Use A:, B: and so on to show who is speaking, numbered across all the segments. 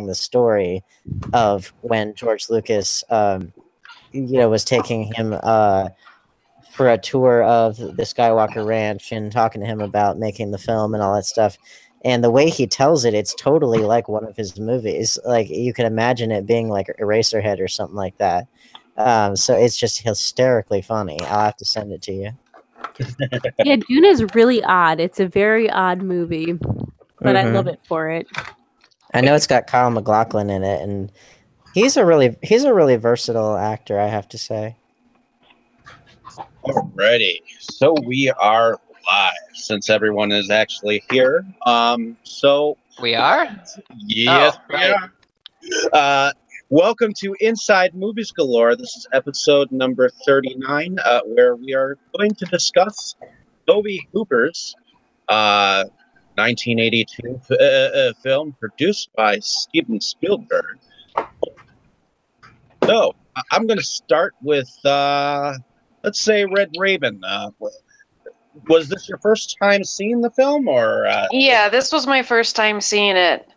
A: the story of when George Lucas, was taking him for a tour of the Skywalker Ranch and talking to him about making the film and all that stuff. And the way he tells it, it's totally like one of his movies. Like you can imagine it being like Eraserhead or something like that. So it's just hysterically funny. I'll have to send it to you.
B: Yeah, Dune is really odd. It's a very odd movie, but I love it for it.
A: I know it's got Kyle MacLachlan in it, and he's a really versatile actor, I have to say.
C: Alrighty, so we are live since everyone is actually here. So
D: we are.
C: Yes, we are. Welcome to Inside Movies Galore. This is episode number 39, where we are going to discuss Tobe Hooper's 1982 film produced by Steven Spielberg. So I'm going to start with, let's say, Red Raven. Was this your first time seeing the film, or?
E: Yeah, this was my first time seeing it.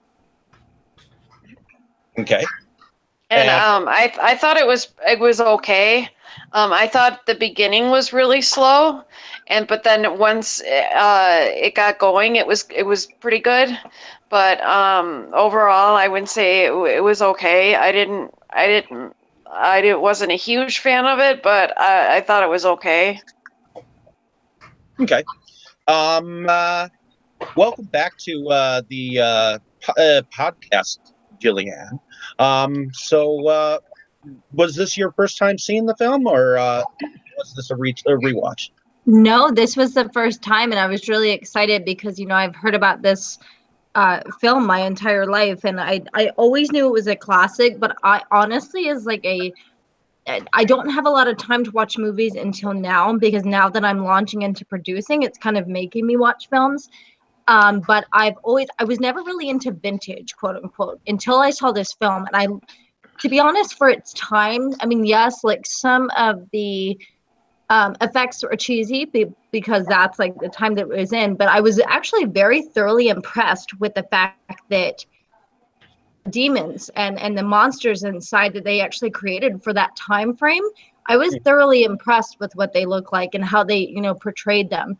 C: Okay.
E: And I thought it was okay. I thought the beginning was really slow, but then once it got going, it was pretty good. But overall, I wouldn't say it was okay. I wasn't a huge fan of it, but I thought it was okay.
C: Okay. Welcome back to the podcast, Jillian. So was this your first time seeing the film, or was this a rewatch?
F: No, this was the first time, and I was really excited because, I've heard about this film my entire life, and I always knew it was a classic, but I honestly is like I don't have a lot of time to watch movies until now, because now that I'm launching into producing, it's kind of making me watch films. But I was never really into vintage, quote unquote, until I saw this film. And to be honest, for its time, I mean, yes, like some of the effects are cheesy because that's like the time that it was in. But I was actually very thoroughly impressed with the fact that demons and the monsters inside that they actually created for that time frame. I was thoroughly impressed with what they look like and how they, portrayed them.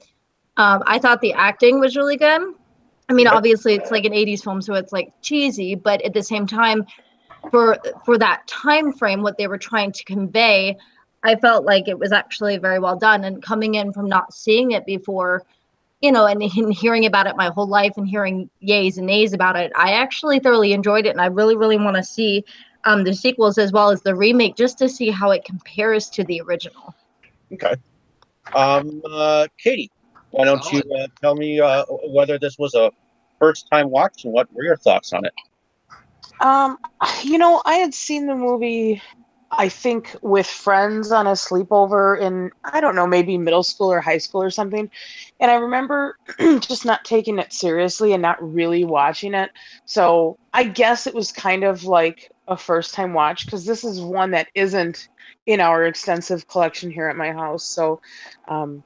F: I thought the acting was really good. I mean, obviously it's like an 80s film, so it's like cheesy, but at the same time, for that time frame, what they were trying to convey, I felt like it was actually very well done. And coming in from not seeing it before, and hearing about it my whole life and hearing yays and nays about it, I actually thoroughly enjoyed it. And I really, really want to see the sequels as well as the remake, just to see how it compares to the original.
C: Okay. Katie, why don't you tell me whether this was a first-time watch and what were your thoughts on it?
G: I had seen the movie, I think, with friends on a sleepover in, I don't know, maybe middle school or high school or something. And I remember just not taking it seriously and not really watching it. So I guess it was kind of like a first-time watch, because this is one that isn't in our extensive collection here at my house. So I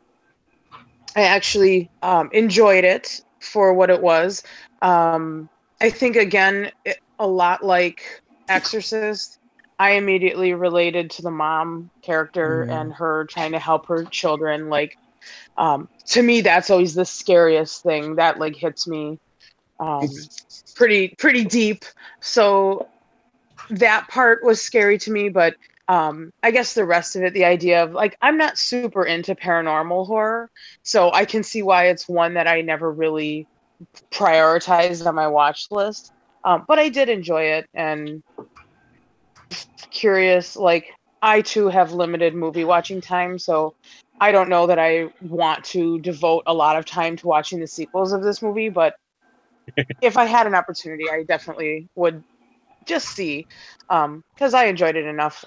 G: actually enjoyed it for what it was. I think, again, a lot like Exorcist, I immediately related to the mom character and her trying to help her children. Like, to me, that's always the scariest thing that like hits me pretty deep. So that part was scary to me, but I guess the rest of it, the idea of like, I'm not super into paranormal horror, so I can see why it's one that I never really prioritized on my watch list. But I did enjoy it, and curious, like, I too have limited movie watching time, so I don't know that I want to devote a lot of time to watching the sequels of this movie, but if I had an opportunity, I definitely would just see, because I enjoyed it enough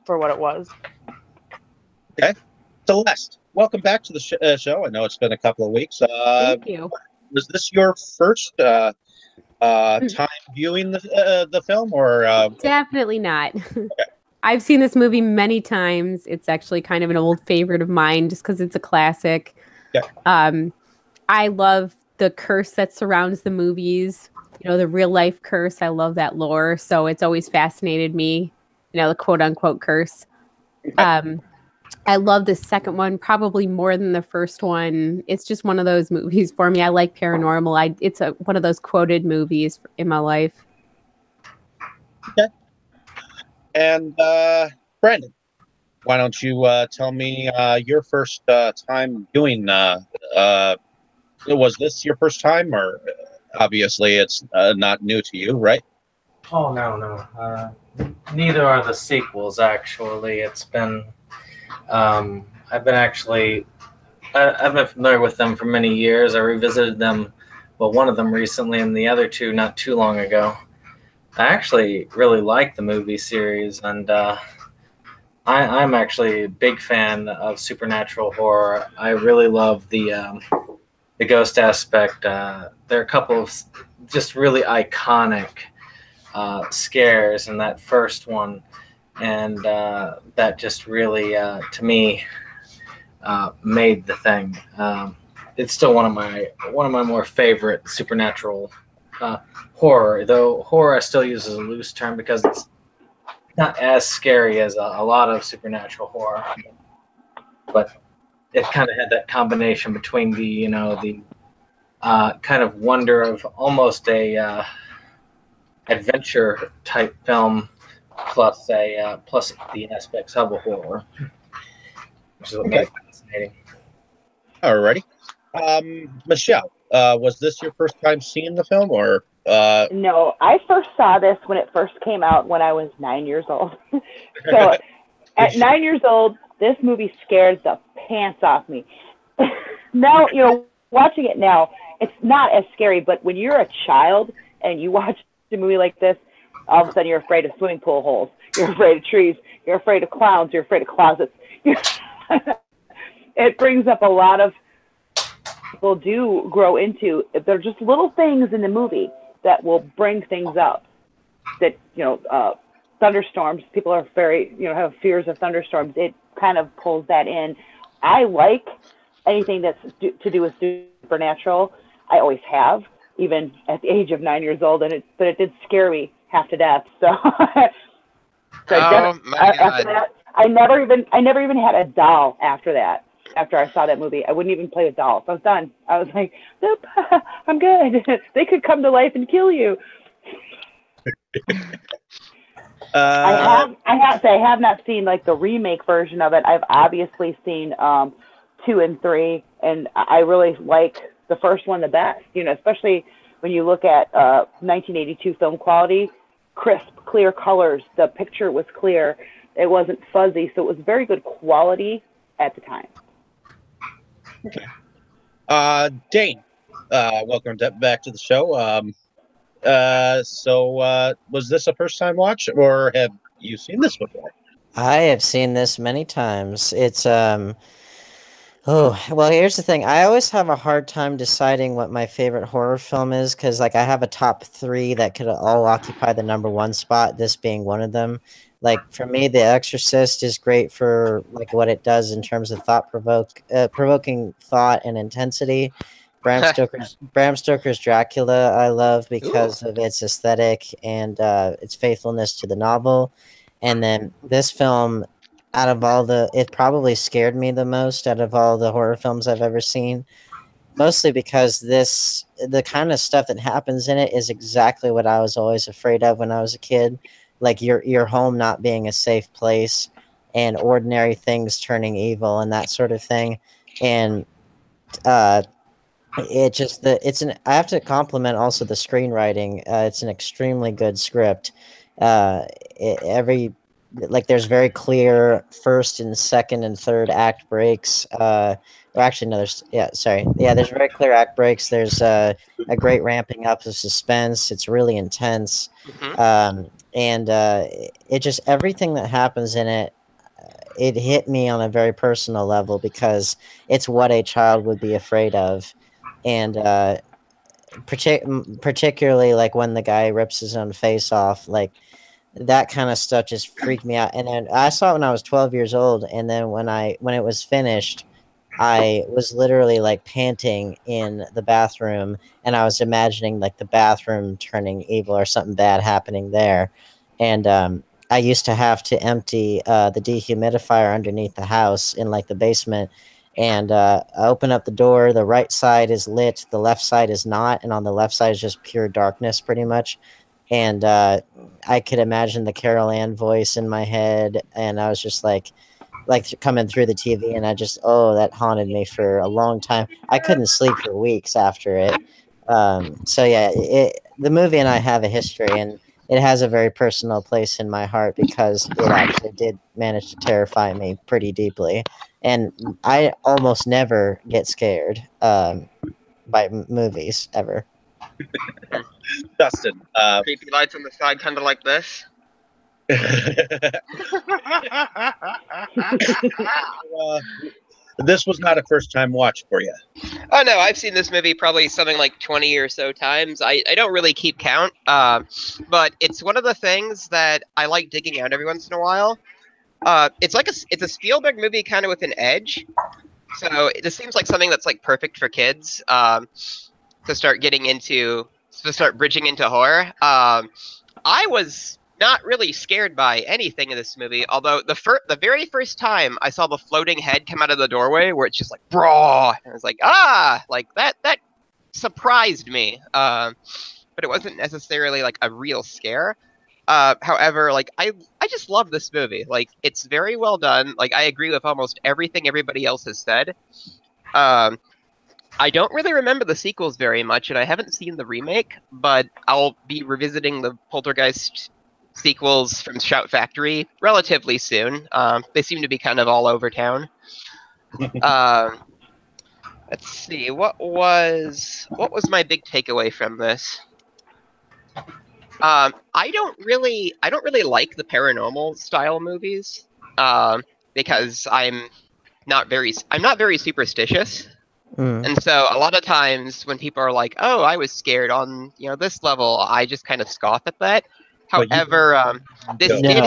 G: for what it was.
C: Okay. Celeste, welcome back to the show. I know it's been a couple of weeks.
B: Thank you.
C: Was this your first time viewing the film, or
B: Definitely not.
C: Okay.
B: I've seen this movie many times. It's actually kind of an old favorite of mine just because it's a classic.
C: Yeah.
B: I love the curse that surrounds the movies. the real life curse. I love that lore, so it's always fascinated me. The quote unquote curse. I love the second one probably more than the first one. It's just one of those movies for me. I like paranormal. It's one of those quoted movies in my life.
C: Okay. And Brandon, why don't you tell me your first time doing? Was this your first time, or obviously it's not new to you, right?
D: Oh, no. Neither are the sequels, actually. It's been, I've been familiar with them for many years. I revisited them, one of them recently and the other two not too long ago. I actually really like the movie series, and I'm actually a big fan of supernatural horror. I really love the ghost aspect. There are a couple of just really iconic scares in that first one, and that just really, to me, made the thing. It's still one of my more favorite supernatural horror. Though horror I still use as a loose term because it's not as scary as a lot of supernatural horror, but it kind of had that combination between the kind of wonder of almost a adventure type film plus the aspects of a horror, which is what made it fascinating.
C: Alrighty. Michelle, was this your first time seeing the film, or
H: No, I first saw this when it first came out when I was 9 years old. So at 9 years old, this movie scared the pants off me. Now, watching it now, it's not as scary, but when you're a child and you watch a movie like this, all of a sudden you're afraid of swimming pool holes, you're afraid of trees, you're afraid of clowns, you're afraid of closets. It brings up a lot of people do grow into. They're just little things in the movie that will bring things up. That thunderstorms. People are very have fears of thunderstorms. It kind of pulls that in. I like anything that's to do with supernatural. I always have, even at the age of 9 years old, but it did scare me half to death. So, after that, I never even had a doll after that. After I saw that movie, I wouldn't even play with dolls. I was done. I was like, nope, I'm good. They could come to life and kill you. I have to say, I have not seen like the remake version of it. I've obviously seen 2 and 3, and I really like the first one the best. Especially when you look at 1982 film quality, crisp, clear colors. The picture was clear. It wasn't fuzzy, so it was very good quality at the time.
C: Okay. Dane, welcome back to the show. So was this a first time watch, or have you seen this before?
A: I have seen this many times. It's oh, well, here's the thing. I always have a hard time deciding what my favorite horror film is because, like, I have a top 3 that could all occupy the #1 spot, this being one of them. Like, for me, The Exorcist is great for, like, what it does in terms of provoking thought and intensity. Bram Stoker's Dracula I love because of its aesthetic and its faithfulness to the novel. And then this film, out of all it probably scared me the most out of all the horror films I've ever seen. Mostly because the kind of stuff that happens in it is exactly what I was always afraid of when I was a kid. Like your home not being a safe place and ordinary things turning evil and that sort of thing. And I have to compliment also the screenwriting. It's an extremely good script. There's very clear first and second and third act breaks. There's very clear act breaks. There's a great ramping up of suspense. It's really intense. And it just, everything that happens in it, it hit me on a very personal level because it's what a child would be afraid of. And particularly like when the guy rips his own face off, like that kind of stuff just freaked me out. And then I saw it when I was 12 years old. And then when it was finished, I was literally like panting in the bathroom, and I was imagining like the bathroom turning evil or something bad happening there. And I used to have to empty the dehumidifier underneath the house in like the basement. And I open up the door. The right side is lit, the left side is not, and on the left side is just pure darkness, pretty much. And I could imagine the Carol Ann voice in my head, and I was just like coming through the TV, and I just that haunted me for a long time. I couldn't sleep for weeks after it. So yeah, the movie and I have a history, and it has a very personal place in my heart because it actually did manage to terrify me pretty deeply, and I almost never get scared by movies ever.
C: Dustin,
I: Creepy lights on the side, kind of like this.
C: This was not a first time watch for you.
I: Oh no, I've seen this movie probably something like 20 or so times. I don't really keep count, but it's one of the things that I like digging out every once in a while. It's a Spielberg movie kind of with an edge. So it just seems like something that's like perfect for kids to start bridging into horror. I was not really scared by anything in this movie, although the very first time I saw the floating head come out of the doorway, where it's just like raw, and I was like, like that surprised me. But it wasn't necessarily like a real scare. However, like I just love this movie. Like, it's very well done. Like, I agree with almost everything everybody else has said. I don't really remember the sequels very much, and I haven't seen the remake, but I'll be revisiting the Poltergeist sequels from Shout Factory relatively soon. They seem to be kind of all over town. Let's see, what was my big takeaway from this? I don't really like the paranormal style movies because I'm not very superstitious. And so a lot of times when people are like, "Oh, I was scared on this level," I just kind of scoff at that. However, this did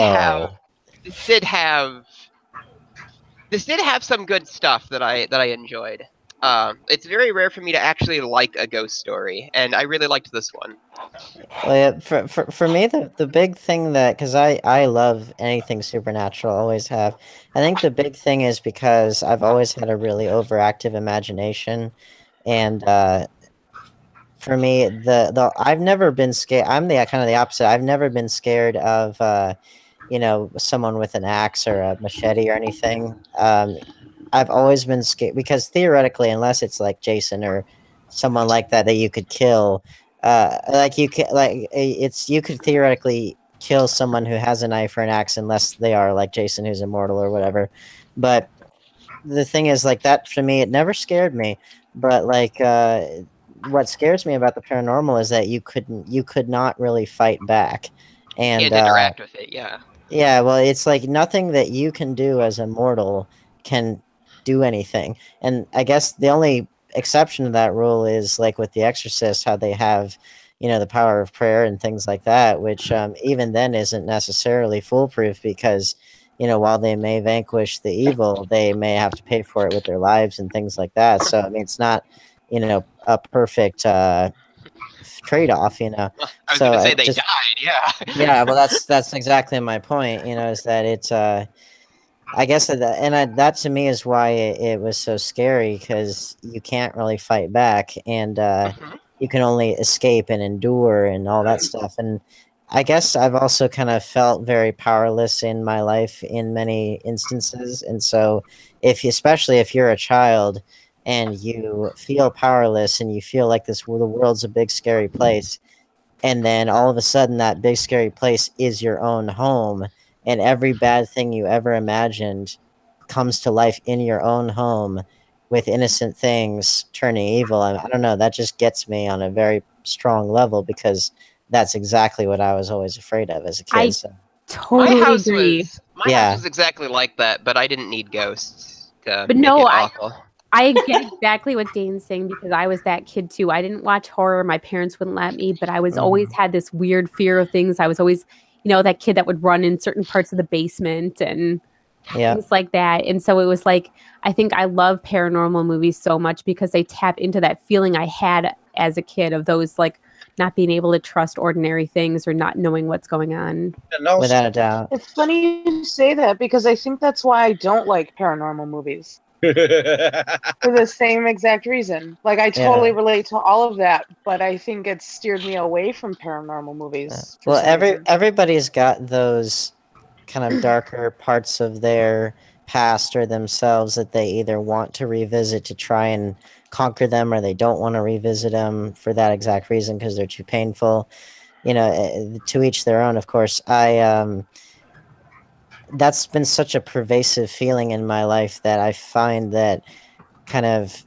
I: have some good stuff that I enjoyed. It's very rare for me to actually like a ghost story, and I really liked this one.
A: Well, yeah, for me, the big thing that, because I love anything supernatural, always have. I think the big thing is because I've always had a really overactive imagination, and for me, the I've never been scared. I'm the kind of the opposite. I've never been scared of someone with an axe or a machete or anything. I've always been scared because theoretically, unless it's like Jason or someone like that you could kill, you could theoretically kill someone who has a knife or an axe unless they are like Jason, who's immortal or whatever. But the thing is, like, that for me, it never scared me. But like, what scares me about the paranormal is that you could not really fight back, and
I: interact with it.
A: Yeah, well, it's like nothing that you can do as a mortal can do anything. And I guess the only exception to that rule is like with The Exorcist, how they have, the power of prayer and things like that, which even then isn't necessarily foolproof because, while they may vanquish the evil, they may have to pay for it with their lives and things like that. So, I mean, it's not, a perfect trade-off,
I: I was going to say they died, yeah.
A: Yeah, well, that's exactly my point, is that it's I guess that to me is why it was so scary, because you can't really fight back, and you can only escape and endure and all that stuff. And I guess I've also kind of felt very powerless in my life in many instances, and so especially if you're a child and you feel powerless and you feel like the world's a big scary place, and then all of a sudden that big scary place is your own home, and every bad thing you ever imagined comes to life in your own home with innocent things turning evil. I don't know, that just gets me on a very strong level because that's exactly what I was always afraid of as a kid.
B: Totally agree.
I: My house was exactly like that, but I didn't need ghosts to
B: make
I: it awful.
B: I get exactly what Dane's saying because I was that kid too. I didn't watch horror. My parents wouldn't let me, but I was always had this weird fear of things. I was always, that kid that would run in certain parts of the basement and
A: Yeah.
B: things like that. And so it was like, I think I love paranormal movies so much because they tap into that feeling I had as a kid of those like not being able to trust ordinary things or not knowing what's going on.
C: And also,
A: Without a doubt.
G: It's funny you say that because I think that's why I don't like paranormal movies. For the same exact reason. Like, I totally relate to all of that, but I think it's steered me away from paranormal movies. For
A: Well,
G: some reason.
A: everybody's got those kind of darker parts of their past or themselves that they either want to revisit to try and conquer them, or they don't want to revisit them for that exact reason because they're too painful. You know, to each their own, of course. That's been such a pervasive feeling in my life that I find that kind of,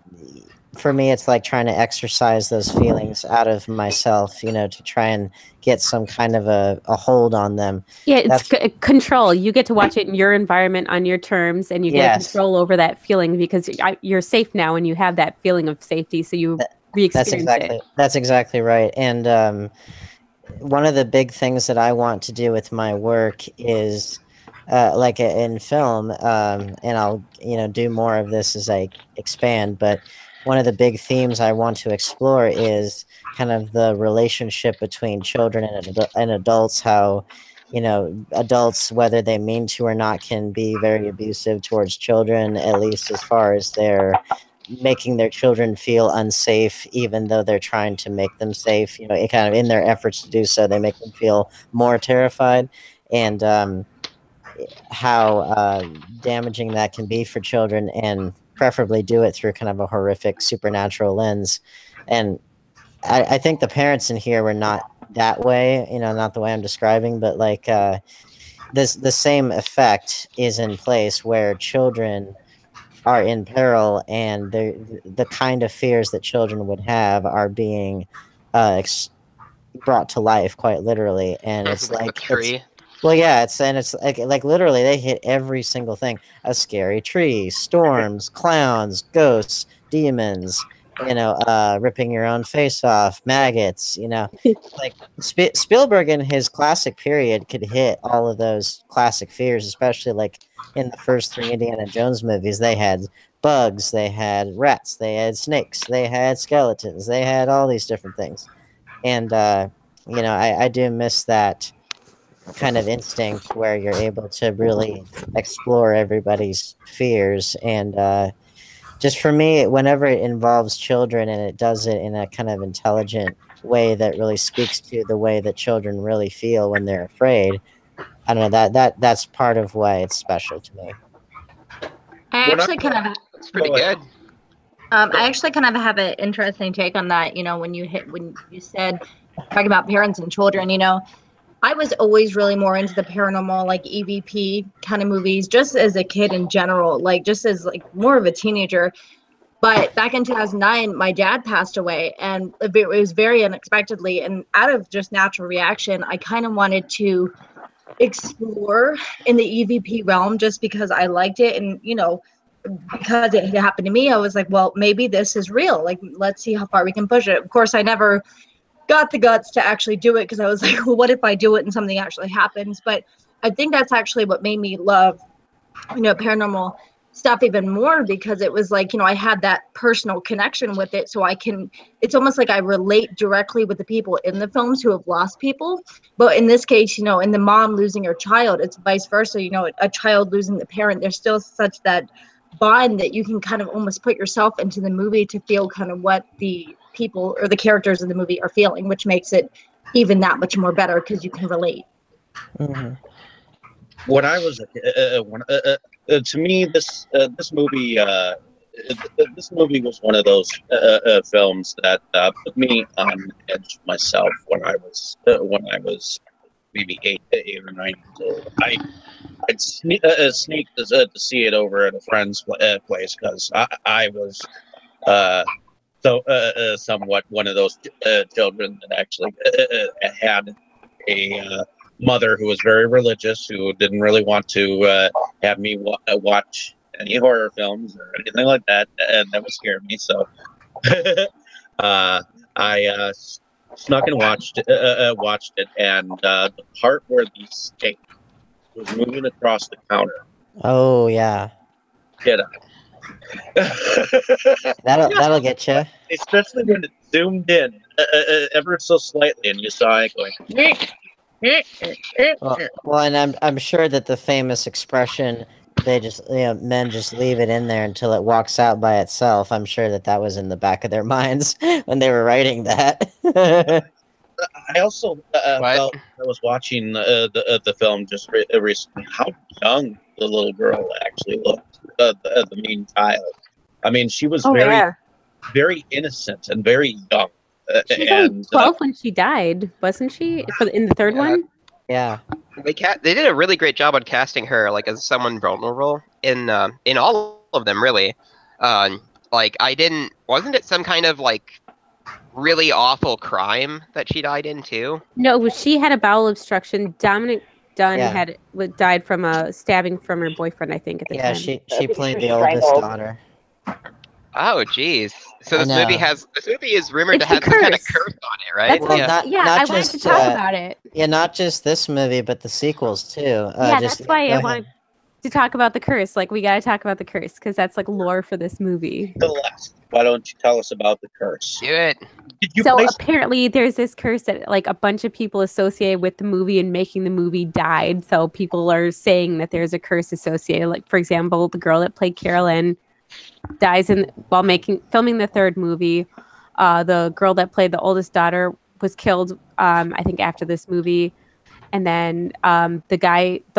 A: for me, it's like trying to exercise those feelings out of myself, you know, to try and get some kind of a hold on them.
B: Yeah, it's control. You get to watch it in your environment on your terms, and you get control over that feeling because you're safe now and you have that feeling of safety. So you re-experience it.
A: That's exactly right. And one of the big things that I want to do with my work is, like in film, and I'll do more of this as I expand. But one of the big themes I want to explore is kind of the relationship between children and adults. How adults, whether they mean to or not, can be very abusive towards children, at least as far as they're making their children feel unsafe, even though they're trying to make them safe. It kind of, in their efforts to do so, they make them feel more terrified. And how damaging that can be for children, and preferably do it through kind of a horrific supernatural lens. And I think the parents in here were not that way, not the way I'm describing, but like the same effect is in place where children are in peril, and the kind of fears that children would have are being brought to life quite literally. And it's like
I: tree.
A: Well, yeah, it's like literally they hit every single thing: a scary tree, storms, clowns, ghosts, demons. Ripping your own face off, maggots. Like Spielberg in his classic period could hit all of those classic fears, especially like in the first 3 Indiana Jones movies. They had bugs, they had rats, they had snakes, they had skeletons, they had all these different things. And I do miss that kind of instinct where you're able to really explore everybody's fears. And just for me, whenever it involves children and it does it in a kind of intelligent way that really speaks to the way that children really feel when they're afraid, I don't know, that's part of why it's special to me.
I: It's pretty good.
F: I actually kind of have an interesting take on that. When you said talking about parents and children, I was always really more into the paranormal, like EVP kind of movies, just as a kid in general, like just as like more of a teenager. But back in 2009, my dad passed away, and it was very unexpectedly. And out of just natural reaction, I kind of wanted to explore in the EVP realm just because I liked it. And, because it happened to me, I was like, well, maybe this is real. Like, let's see how far we can push it. Of course, I never got the guts to actually do it because I was like, well, what if I do it and something actually happens? But I think that's actually what made me love, paranormal stuff even more, because it was like, I had that personal connection with it. So it's almost like I relate directly with the people in the films who have lost people. But in this case, in the mom losing her child, it's vice versa, a child losing the parent, there's still such that bond that you can kind of almost put yourself into the movie to feel kind of what the people or the characters of the movie are feeling, which makes it even that much more better because you can relate.
A: Mm-hmm.
C: When I was to me, this movie was one of those films that put me on edge myself when I was maybe 8 or 9 years old. I'd sneaked to see it over at a friend's place because I was somewhat one of those children that actually had a mother who was very religious, who didn't really want to have me watch any horror films or anything like that, and that would scare me. So I snuck and watched it, and the part where the snake was moving across the counter
A: Oh yeah,
C: Get it.
A: that'll get you.
C: Especially when it zoomed in ever so slightly, and you saw it going.
A: Well, and I'm sure that the famous expression they just men just leave it in there until it walks out by itself. I'm sure that that was in the back of their minds when they were writing that.
C: I also felt I was watching the film just recently how young the little girl actually looked. The main child. I mean, she was very innocent and very young.
B: She was only 12 when she died, wasn't she? In the third one.
A: Yeah.
I: They did a really great job on casting her like as someone vulnerable in all of them, really. Like wasn't it some kind of like really awful crime that she died in too?
B: No, she had a bowel obstruction. Dominic Dunn died from a stabbing from her boyfriend, I think, at the time.
A: Yeah, she played the oldest daughter.
I: Oh, geez. So this movie is rumored to have some kind of curse on it, right?
B: I wanted to talk about it.
A: Yeah, not just this movie, but the sequels too.
B: That's why I wanted to talk about the curse. Like, we got to talk about the curse because that's like lore for this movie.
C: Why don't you tell us about the curse?
I: Do it.
B: Apparently there's this curse that like a bunch of people associated with the movie and making the movie died. So people are saying that there's a curse associated. Like, for example, the girl that played Carolyn dies while filming the third movie. The girl that played the oldest daughter was killed, I think, after this movie. And then the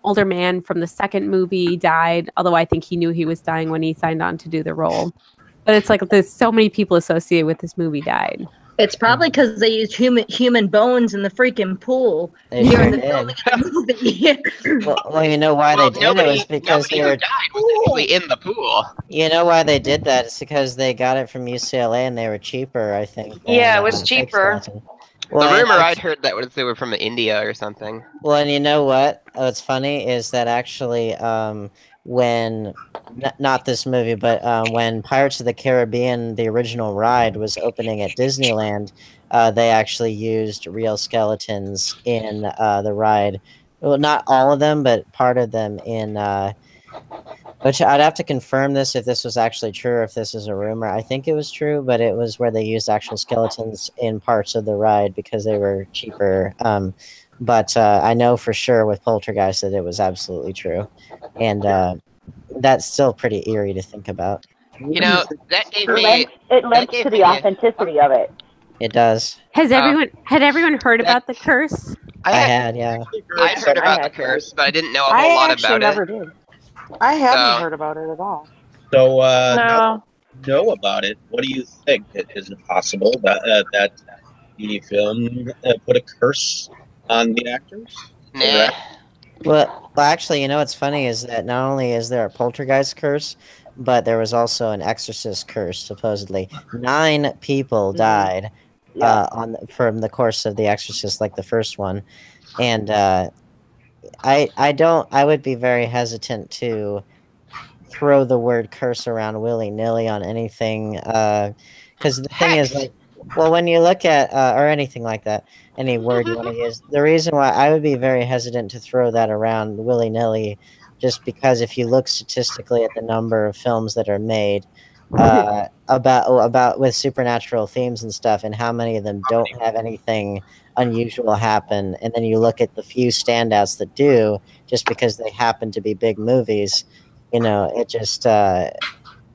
B: older man from the second movie died, although I think he knew he was dying when he signed on to do the role. But it's like there's so many people associated with this movie died.
F: It's probably because they used human bones in the freaking pool during the filming of the movie.
A: well, you know why they did it was because they were
I: in the pool.
A: You know why they did that? It's because they got it from UCLA and they were cheaper, I think.
E: Yeah, it was cheaper.
I: Well, the rumor I'd heard that was they were from India or something.
A: Well, and you know what? What's funny is that actually, when not this movie, but when Pirates of the Caribbean, the original ride, was opening at Disneyland, they actually used real skeletons in the ride. Well, not all of them, but part of them in. Which I'd have to confirm this if this was actually true or if this is a rumor. I think it was true, but it was where they used actual skeletons in parts of the ride because they were cheaper. But I know for sure with Poltergeist that it was absolutely true. And that's still pretty eerie to think about.
I: You know, that gave me...
H: It lends to the authenticity of it.
A: It does.
B: Had everyone heard about the curse?
A: I had, yeah.
I: I'd heard about the curse, but I didn't know a whole lot about it.
G: I never did. I haven't heard about it at all.
C: So, now know about it. What do you think? Is it possible that the film put a curse on the actors?
I: Nah.
A: Well, actually, you know what's funny is that not only is there a Poltergeist curse, but there was also an Exorcist curse. Supposedly, 9 people died from the course of the Exorcist, like the first one, and I would be very hesitant to throw the word curse around willy-nilly on anything, because the thing is, like, well, when you look at or anything like that, any word you want to use, the reason why I would be very hesitant to throw that around willy-nilly, just because if you look statistically at the number of films that are made about with supernatural themes and stuff, and how many of them don't have anything unusual happen, and then you look at the few standouts that do, just because they happen to be big movies, you know, it just I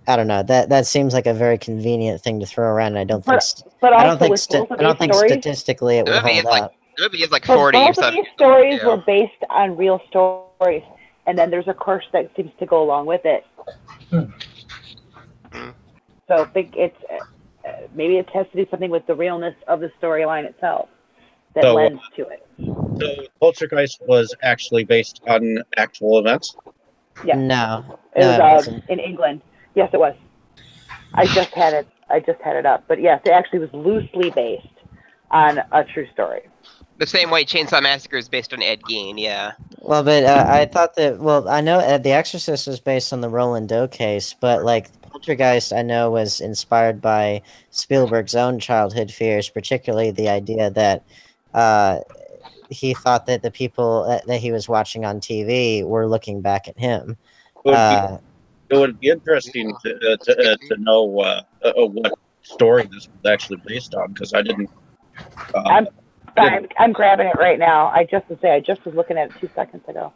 A: don't know, that seems like a very convenient thing to throw around, and I don't think statistically it would hold up.
I: The movie is like 40 or something.
H: Both of these stories were based on real stories, and then there's a curse that seems to go along with it. So I think it's maybe it has to do something with the realness of the storyline itself that lends to it.
C: So Poltergeist was actually based on actual events?
H: Yeah.
A: No.
H: It was in England. Yes, it was. I just had it up. But yes, it actually was loosely based on a true story.
I: The same way Chainsaw Massacre is based on Ed Gein, yeah.
A: Well, but I thought that, well, I know The Exorcist was based on the Roland Doe case, but, like, Poltergeist, I know, was inspired by Spielberg's own childhood fears, particularly the idea that he thought that the people that he was watching on TV were looking back at him.
C: It would be interesting to know what story this was actually based on, because I didn't.
H: I'm grabbing it right now. I just was looking at it 2 seconds ago.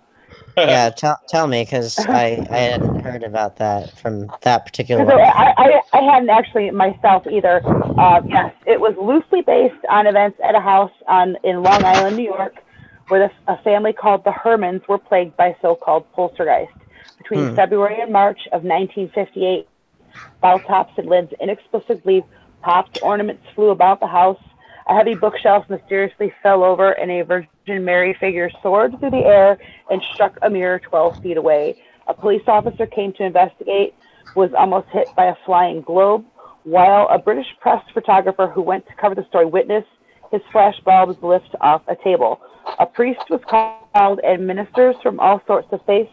A: Yeah, tell me, because I hadn't heard about that from that particular
H: So
A: one.
H: I hadn't actually myself either. Yes, it was loosely based on events at a house in Long Island, New York, where a family called the Hermans were plagued by so-called poltergeist. Between February and March of 1958, bottle tops and lids inexplicably popped, ornaments flew about the house, a heavy bookshelf mysteriously fell over, and a Virgin Mary figure soared through the air and struck a mirror 12 feet away. A police officer came to investigate, was almost hit by a flying globe, while a British press photographer who went to cover the story witnessed his flash bulbs lift off a table. A priest was called, and ministers from all sorts of faiths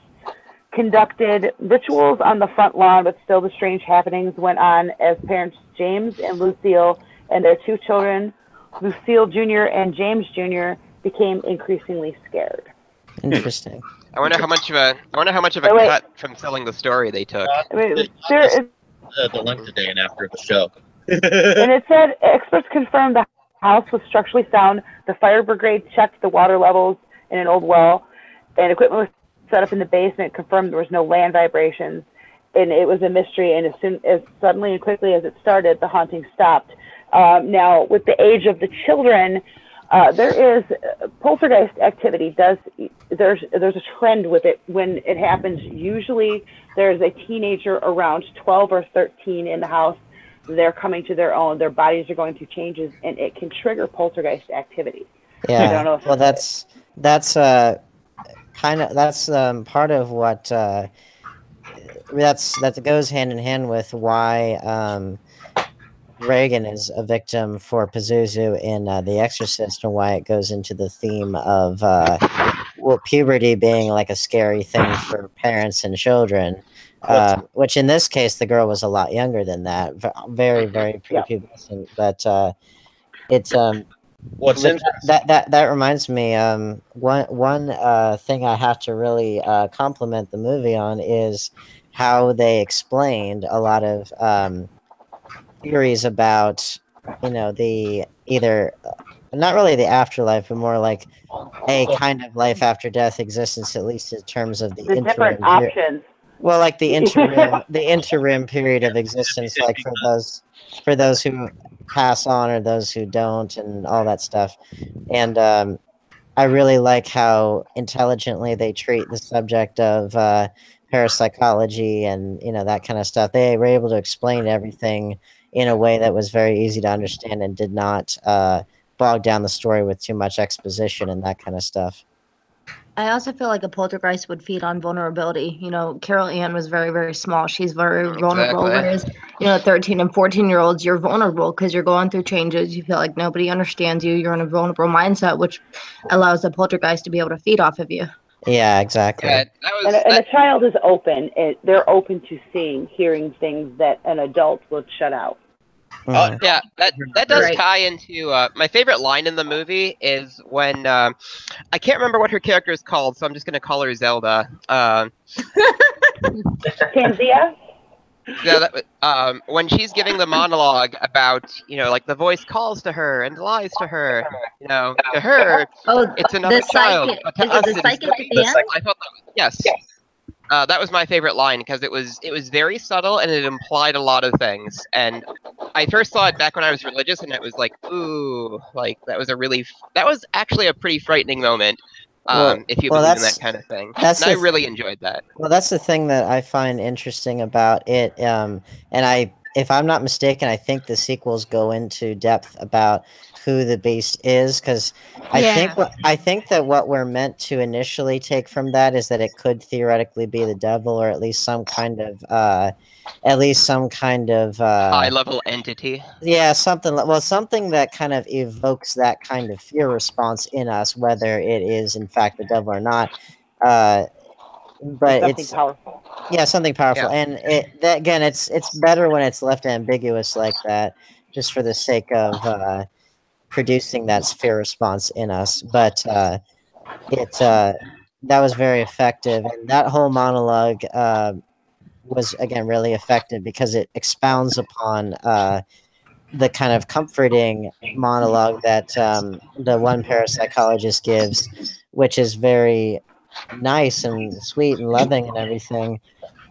H: conducted rituals on the front lawn, but still the strange happenings went on as parents James and Lucille and their 2 children, Lucille Jr. and James Jr., became increasingly scared.
A: Interesting.
I: I wonder how much of a cut from selling the story they took.
C: The link today and after the show.
H: And it said experts confirmed the house was structurally sound. The fire brigade checked the water levels in an old well, and equipment was set up in the basement, confirmed there was no land vibrations, and it was a mystery. And as suddenly and quickly as it started, the haunting stopped. Now, with the age of the children, there is poltergeist activity. There's a trend with it when it happens. Usually, there's a teenager around 12 or 13 in the house. They're coming to their own. Their bodies are going through changes, and it can trigger poltergeist activity.
A: Yeah.
H: I don't know if
A: that's part of what that goes hand in hand with why Reagan is a victim for Pazuzu in The Exorcist, and why it goes into the theme of puberty being like a scary thing for parents and children. Which in this case, the girl was a lot younger than that, very, very prepubescent. But it's
C: what's
A: that reminds me. One thing I have to really compliment the movie on is how they explained a lot of theories about, the either not really the afterlife, but more like a kind of life after death existence, at least in terms of the
H: different options.
A: Well, like the interim period of existence, like for those who pass on or those who don't, and all that stuff. And I really like how intelligently they treat the subject of parapsychology and that kind of stuff. They were able to explain everything in a way that was very easy to understand and did not bog down the story with too much exposition and that kind of stuff.
F: I also feel like a poltergeist would feed on vulnerability. Carol Ann was very, very small. She's very vulnerable. Whereas, 13 and 14-year-olds, you're vulnerable because you're going through changes. You feel like nobody understands you. You're in a vulnerable mindset, which allows the poltergeist to be able to feed off of you.
A: Yeah, exactly.
I: Yeah,
H: and a child is open. They're open to seeing, hearing things that an adult would shut out.
I: Yeah, that does tie into my favorite line in the movie is when I can't remember what her character is called, so I'm just going to call her Zelda.
H: Tanzia?
I: Yeah, when she's giving the monologue about, like the voice calls to her and lies to her, to her, it's another child. But to us,
F: the psychic at the end?
I: I thought yes. That was my favorite line because it was very subtle and it implied a lot of things. And I first saw it back when I was religious, and it was like, ooh, like that was actually a pretty frightening moment. If you believe in that kind of thing, and I really enjoyed that.
A: Well, that's the thing that I find interesting about it. And if I'm not mistaken, I think the sequels go into depth about who the beast is, because I think that what we're meant to initially take from that is that it could theoretically be the devil, or at least some kind of
I: high level entity.
A: Yeah, something that kind of evokes that kind of fear response in us, whether it is in fact the devil or not. But
H: something powerful.
A: Yeah, something powerful, and it's better when it's left ambiguous like that, just for the sake of producing that fear response in us. But that was very effective, and that whole monologue was again really effective because it expounds upon the kind of comforting monologue that the one parapsychologist gives, which is very nice and sweet and loving and everything.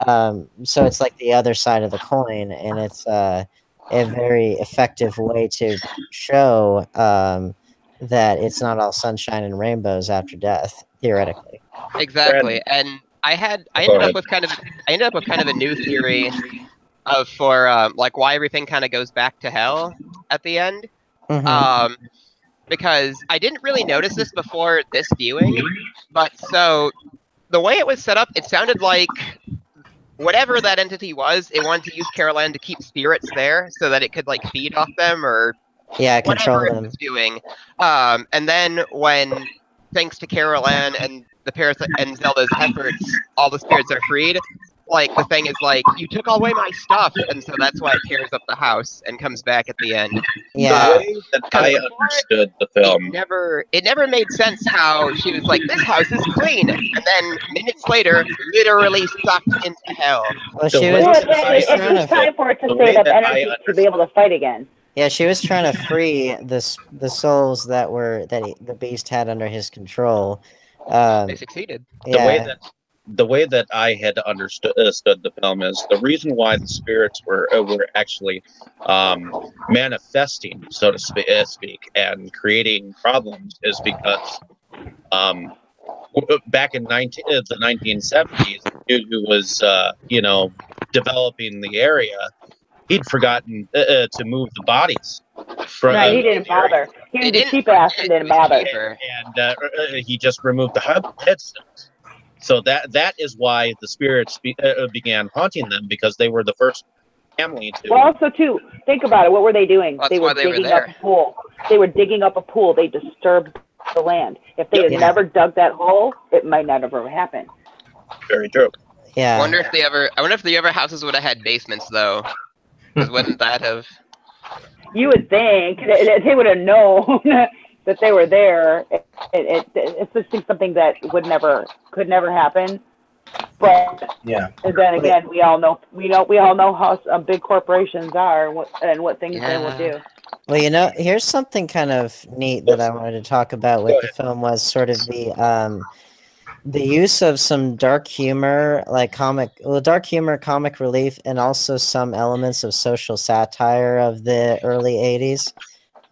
A: So it's like the other side of the coin, and it's a very effective way to show that it's not all sunshine and rainbows after death, theoretically.
I: Exactly, and I ended up with kind of a new theory of for like why everything kind of goes back to hell at the end.
A: Mhm.
I: Because I didn't really notice this before this viewing, but so the way it was set up, it sounded like whatever that entity was, it wanted to use Carol Ann to keep spirits there so that it could like feed off them or
A: Yeah, control
I: whatever it
A: them.
I: was doing. And then when, thanks to Carol Ann and and Zelda's efforts, all the spirits are freed. Like the thing is like, you took all away my stuff, and so that's why it tears up the house and comes back at the end.
A: Yeah.
C: The way that I understood the film,
I: it never made sense how she was like, this house is clean, and then minutes later, literally sucked into hell.
A: Well,
C: The
A: she
C: way
A: was,
C: that I
H: It's
C: understood-
H: time for it to
C: the
H: save
C: way
H: up
C: that I
H: energy to be able to fight again.
A: yeah, she was trying to free the souls that the beast had under his control.
I: They succeeded.
A: Yeah.
C: The way that I had understood the film is the reason why the spirits were actually manifesting, so to speak, and creating problems is because back in the 1970s, the dude who was developing the area, he'd forgotten to move the bodies.
H: Right, he didn't bother. He was a cheap ass and didn't bother.
C: And he just removed the headstones. So that is why the spirits began haunting them, because they were the first family to.
H: Well, also too, think about it. What were they doing?
I: That's
H: They
I: why
H: were
I: they were
H: digging
I: there.
H: up a pool. They were digging up a pool. They disturbed the land. If they had
A: Yeah.
H: never dug that hole, it might not have ever happened.
C: Very true.
A: Yeah.
I: I wonder if the other houses would have had basements though. Because wouldn't that have?
H: You would think that they would have known that they were there. It's just something that could never happen. But
J: Yeah.
H: and then again, we all know how big corporations are and what things they will do.
A: Well, here's something kind of neat that I wanted to talk about with the film was sort of the use of some dark humor, like comic relief, and also some elements of social satire of the early 80s.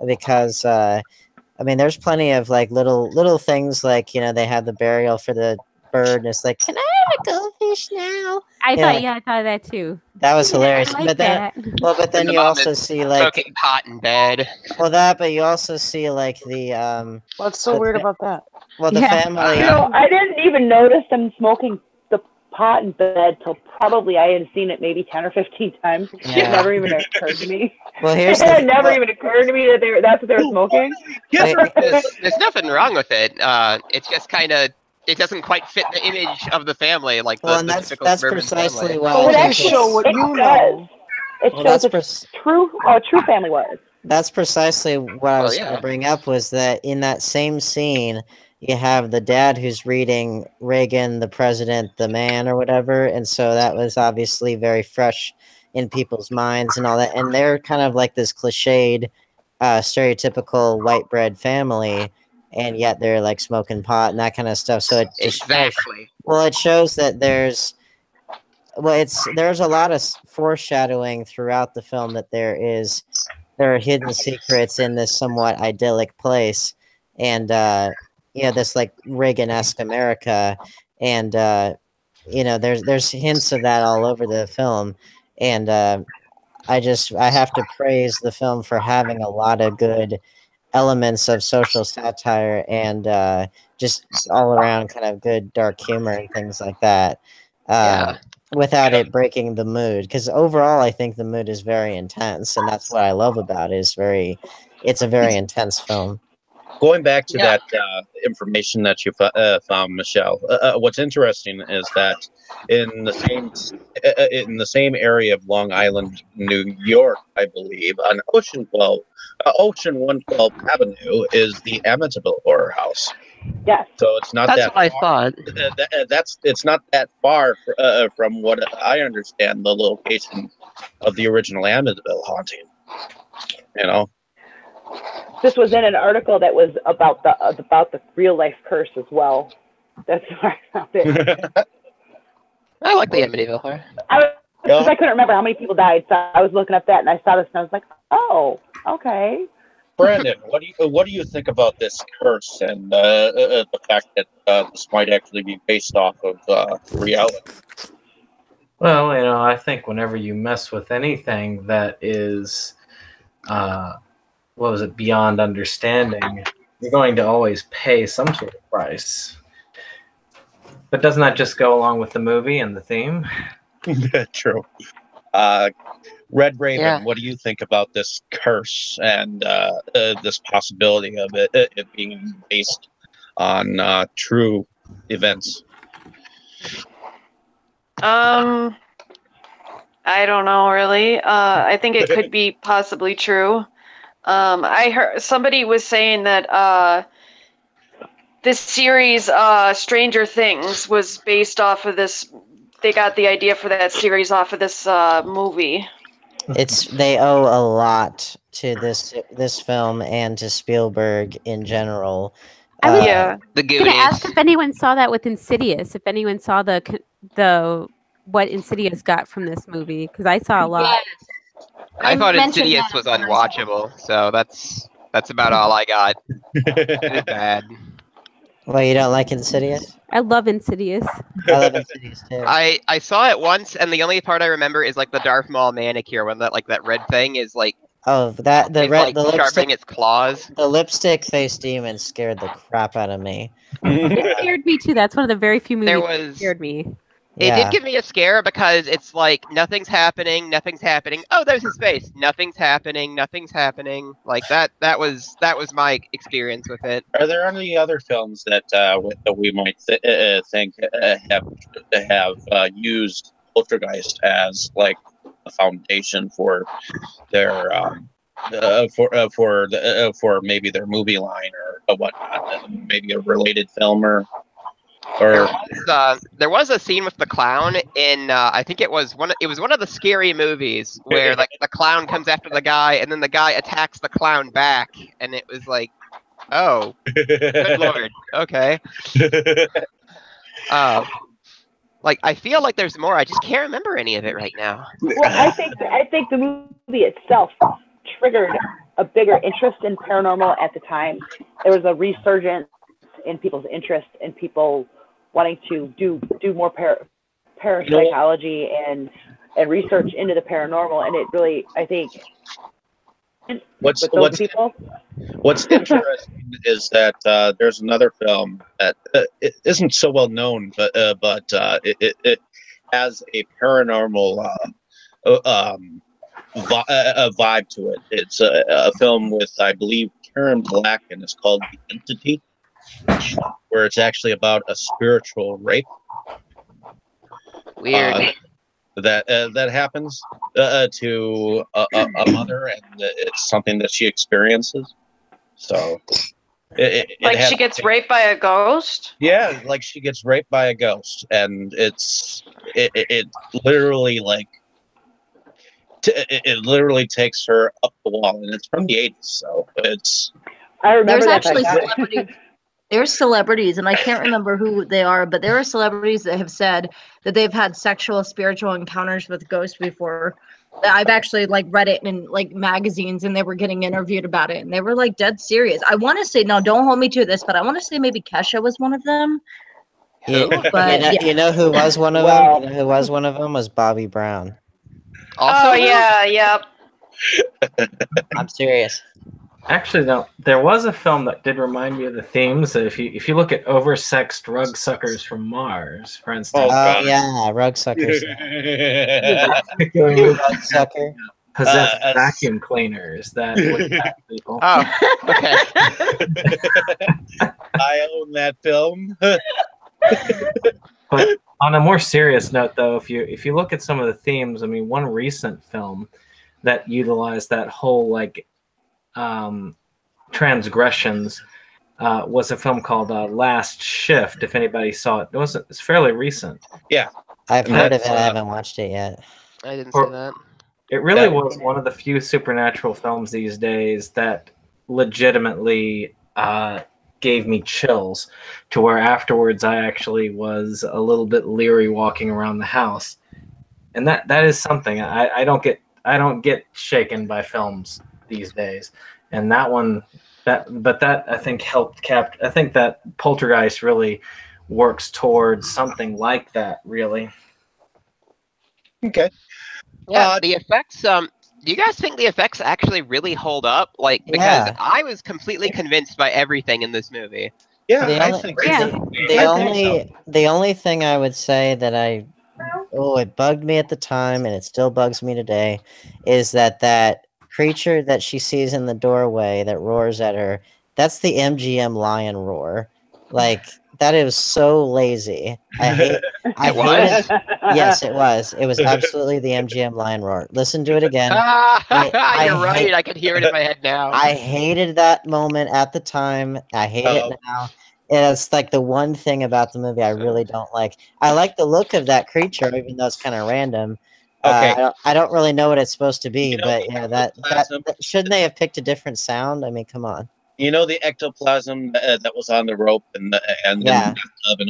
A: Because there's plenty of like little things, like they had the burial for the bird, and it's like, can I have a goldfish now?
B: I thought that too.
A: That was hilarious.
B: I like
A: but then,
B: that.
A: but then
I: The
A: you
I: mom
A: also
I: is
A: see like
I: smoking pot in bed.
A: but you also see like the
G: What's so weird about that?
A: the
B: Yeah.
A: family.
H: I didn't even notice them smoking the pot in bed till probably I had seen it maybe 10 or 15 times.
A: Yeah.
H: It never even occurred to me.
A: Well, here's
H: It never even occurred to me that that's what they were smoking.
I: There's nothing wrong with it. It's just kind of, it doesn't quite fit the image of the family, like
A: Well,
I: the
A: and
I: typical
A: that's
I: suburban
A: precisely
I: family.
A: why.
H: But
A: I
H: it
A: think
H: actually
A: it's-
G: show what
H: it
G: you
H: does.
G: know.
H: It
A: Well,
H: shows
A: that's
H: a true family was.
A: That's precisely what I was going
I: yeah.
A: to bring up, was that in that same scene, you have the dad who's reading Reagan, the president, the man, or whatever. And so that was obviously very fresh in people's minds and all that. And they're kind of like this cliched, stereotypical white bread family. And yet they're like smoking pot and that kind of stuff. So it just
I: Exactly.
A: it shows that there's a lot of foreshadowing throughout the film that there are hidden secrets in this somewhat idyllic place, and this like Reagan-esque America, and there's hints of that all over the film, and I have to praise the film for having a lot of good elements of social satire and just all around kind of good dark humor and things like that.
I: Yeah.
A: Without it breaking the mood, because overall I think the mood is very intense, and that's what I love about it. It's a very intense film.
C: Going back to that information that you found, Michelle. What's interesting is that in the same area of Long Island, New York, I believe, on Ocean 112 Avenue, is the Amityville Horror House.
H: Yes.
C: So it's not
I: That's
C: that
I: what I
C: far.
I: thought.
C: It's not that far from what I understand the location of the original Amityville haunting. You know.
H: This was in an article that was about the real life curse as well. That's where I found it.
I: I like the Amityville Horror.
H: Because I couldn't remember how many people died, so I was looking up that and I saw this and I was like, oh, okay.
C: Brandon, what do you think about this curse and the fact that this might actually be based off of reality?
D: Well, I think whenever you mess with anything that is, beyond understanding, you're going to always pay some sort of price. But doesn't that just go along with the movie and the theme?
C: True. Red Raven, what do you think about this curse and this possibility of it being based on true events?
E: I don't know really. I think it could be possibly true. I heard somebody was saying that this series, Stranger Things, was based off of this. They got the idea for that series off of this movie.
A: They owe a lot to this film and to Spielberg in general.
B: I was
I: the
B: going to ask if anyone saw that with Insidious. If anyone saw the what Insidious got from this movie, because I saw a lot.
F: Yes.
I: I thought Insidious was unwatchable, so that's about all I got. It was bad.
A: Well, you don't like Insidious?
B: I love Insidious.
A: I love Insidious too.
I: I saw it once, and the only part I remember is like the Darth Maul manicure when that red thing is like.
A: Oh, the
I: sharpening
A: lipstick,
I: its claws.
A: The lipstick face demon scared the crap out of me.
B: It scared me too. That's one of the very few movies that scared me.
I: It did give me a scare because it's like nothing's happening. Oh, there's his face. Nothing's happening. Like that was my experience with it.
C: Are there any other films that we might think have used Poltergeist as like a foundation for their for maybe their movie line or whatnot, maybe a related film or
I: there was a scene with the clown in I think it was one of the Scary Movies where like the clown comes after the guy and then the guy attacks the clown back, and it was like, oh, good lord, okay. Like I feel like there's more. I just can't remember any of it right now.
H: Well, I think the movie itself triggered a bigger interest in paranormal at the time. There was a resurgence in people's interest in people wanting to do more parapsychology and research into the paranormal, and it really, I think,
C: what's interesting is that there's another film that it isn't so well known, but it has a paranormal vibe to it. It's a film with, I believe, Karen Black, and it's called The Entity, where it's actually about a spiritual rape.
I: Weird.
C: That happens to a mother, and it's something that she experiences. So,
E: she gets raped by a ghost.
C: Yeah, like she gets raped by a ghost, and it literally it literally takes her up the wall, and it's from the 80s, so it's.
H: I remember
F: there's actually celebrities. There's celebrities, and I can't remember who they are, but there are celebrities that have said that they've had sexual, spiritual encounters with ghosts before. I've actually read it in magazines, and they were getting interviewed about it, and they were dead serious. I want to say, no, don't hold me to this, but I want to say maybe Kesha was one of them.
A: You know who was one of them? You know who was one of them? Was Bobby Brown.
E: Also, yep.
A: I'm serious.
D: Actually, no. There was a film that did remind me of the themes. If you look at oversexed rug suckers from Mars, for instance.
A: Oh yeah, rug suckers. Rug sucker.
D: possess vacuum cleaners that would attack people.
I: Oh, okay.
C: I own that film.
D: But on a more serious note, though, if you look at some of the themes, I mean, one recent film that utilized that whole like transgressions was a film called Last Shift. If anybody saw it, it's fairly recent.
C: Yeah,
A: I've heard of it. I haven't watched it yet.
I: I didn't see that.
D: It really was one of the few supernatural films these days that legitimately gave me chills, to where afterwards I actually was a little bit leery walking around the house, and that is something I don't get shaken by films these days, and that one that I think helped I think that Poltergeist really works towards something like that, really.
C: Okay.
I: Yeah, the effects. Do you guys think the effects actually really hold up? Like, because I was completely convinced by everything in this movie.
C: Yeah,
A: the only thing I would say that it bugged me at the time, and it still bugs me today, is that creature that she sees in the doorway that roars at her. That's the MGM lion roar. Like, that is so lazy. I hate it. Yes, it was. It was absolutely the MGM lion roar. Listen to it again.
I: You're right. I can hear it in my head now.
A: I hated that moment at the time. I hate it now. And it's like the one thing about the movie I really don't like. I like the look of that creature, even though it's kind of random.
C: Okay.
A: I don't really know what it's supposed to be, but yeah, that shouldn't they have picked a different sound? I mean, come on.
C: You know the ectoplasm that was on the rope and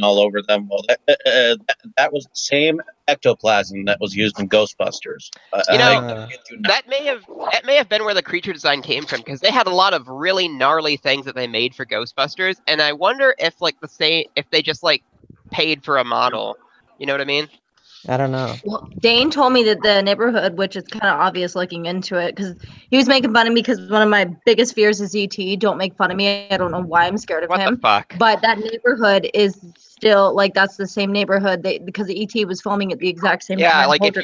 C: all over them. Well, that was the same ectoplasm that was used in Ghostbusters.
I: That may have been where the creature design came from, because they had a lot of really gnarly things that they made for Ghostbusters, and I wonder if if they just like paid for a model. You know what I mean?
A: I don't know.
F: Well, Dane told me that the neighborhood, which is kind of obvious looking into it, because he was making fun of me because one of my biggest fears is ET. Don't make fun of me. I don't know why I'm scared of him.
I: What the fuck?
F: But that neighborhood is still like that's the same neighborhood because ET was filming at the exact same time.
I: Yeah, like if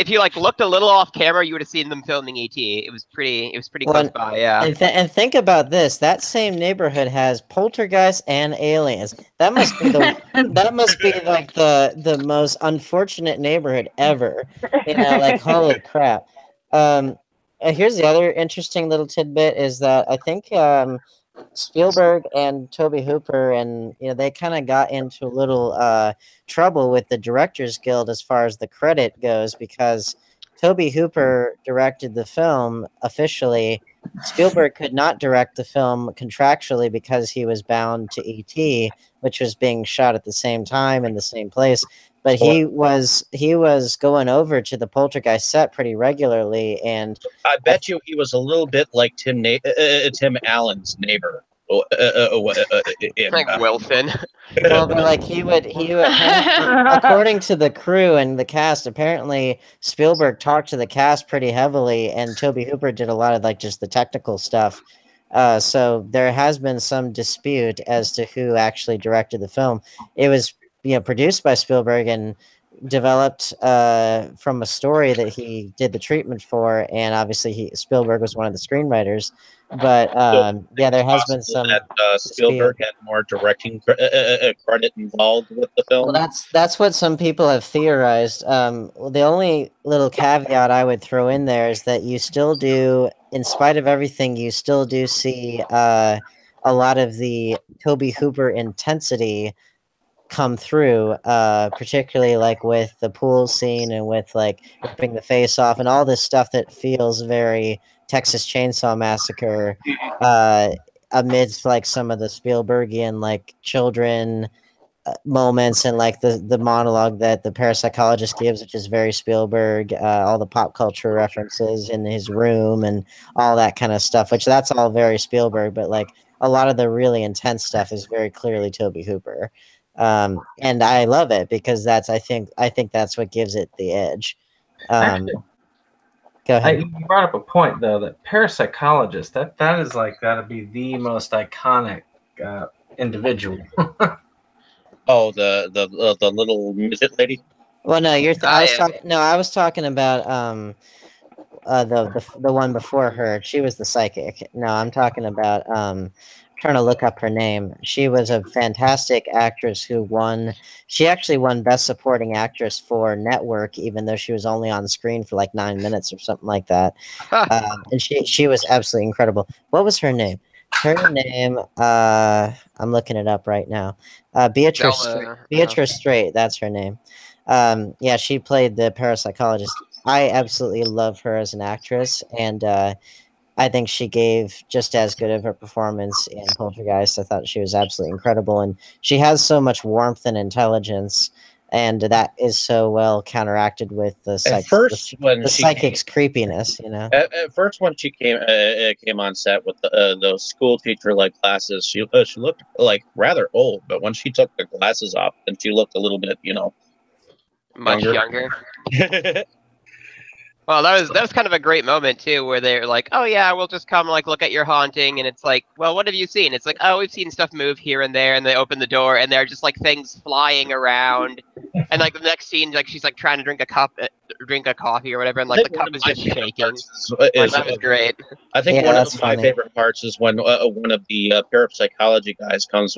I: you like looked a little off camera, you would have seen them filming ET. It was pretty close by. Yeah.
A: And think about this: that same neighborhood has Poltergeist and aliens. That must be like the most unfortunate neighborhood ever. You know, like holy crap. Here's the other interesting little tidbit is that I think Spielberg and Tobe Hooper and they kind of got into a little trouble with the Directors Guild as far as the credit goes, because Tobe Hooper directed the film officially. Spielberg could not direct the film contractually because he was bound to E.T., which was being shot at the same time in the same place. But he was going over to the Poltergeist set pretty regularly, and
C: I bet you he was a little bit like Tim Allen's neighbor.
I: Like Wilson.
A: Well, but like he would according to the crew and the cast, apparently Spielberg talked to the cast pretty heavily, and Tobe Hooper did a lot of like just the technical stuff. So there has been some dispute as to who actually directed the film. It was produced by Spielberg and developed from a story that he did the treatment for, and obviously Spielberg was one of the screenwriters. But there has been some
C: that Spielberg had more directing credit involved with the film.
A: Well, that's what some people have theorized. The only little caveat I would throw in there is that you still do, in spite of everything, you still do see a lot of the Tobe Hooper intensity come through, particularly like with the pool scene and with like ripping the face off and all this stuff that feels very Texas Chainsaw Massacre, amidst like some of the Spielbergian like children moments and like the monologue that the parapsychologist gives, which is very Spielberg, all the pop culture references in his room and all that kind of stuff, which that's all very Spielberg, but like a lot of the really intense stuff is very clearly Tobe Hooper. And I love it because I think that's what gives it the edge. Go ahead.
D: You brought up a point though, that parapsychologist, that is like gotta be the most iconic individual.
C: Oh, the little midget lady.
A: Well, no,
I: I
A: I was talking about the one before her. She was the psychic. No, I'm talking about trying to look up her name. She was a fantastic actress who won. She actually won Best Supporting Actress for Network, even though she was only on screen for like 9 minutes or something like that. And she was absolutely incredible. What was her name? Her name, I'm looking it up right now. Beatrice Straight, that's her name. Yeah, she played the parapsychologist. I absolutely love her as an actress, and I think she gave just as good of a performance in Poltergeist. I thought she was absolutely incredible, and she has so much warmth and intelligence, and that is so well counteracted with the psychic's creepiness. You know,
C: at first when she came on set with those school teacher like glasses, she looked like rather old, but when she took the glasses off, then she looked a little bit,
I: much younger. Well, that was kind of a great moment too, where they're like, "Oh yeah, we'll just come like look at your haunting," and it's like, "Well, what have you seen?" It's like, "Oh, we've seen stuff move here and there," and they open the door, and they're just like things flying around, and like the next scene, like she's like trying to drink a coffee or whatever, and like the cup is just shaking. That was great.
C: I think one of my favorite parts is when one of the parapsychology guys comes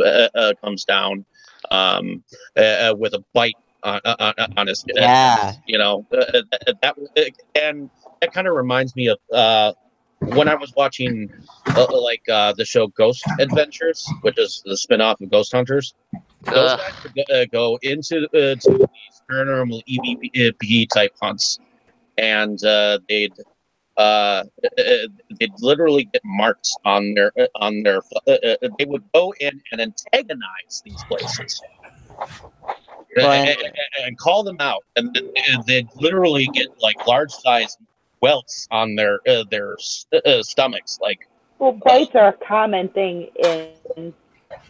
C: down with a bite on his head. And that kind of reminds me of when I was watching the show Ghost Adventures, which is the spin-off of Ghost Hunters. Those guys would go into these paranormal EVP type hunts, and they'd literally get marks on their they would go in and antagonize these places. And call them out, and they'd literally get like large size welts on their stomachs.
H: Bites are a common thing in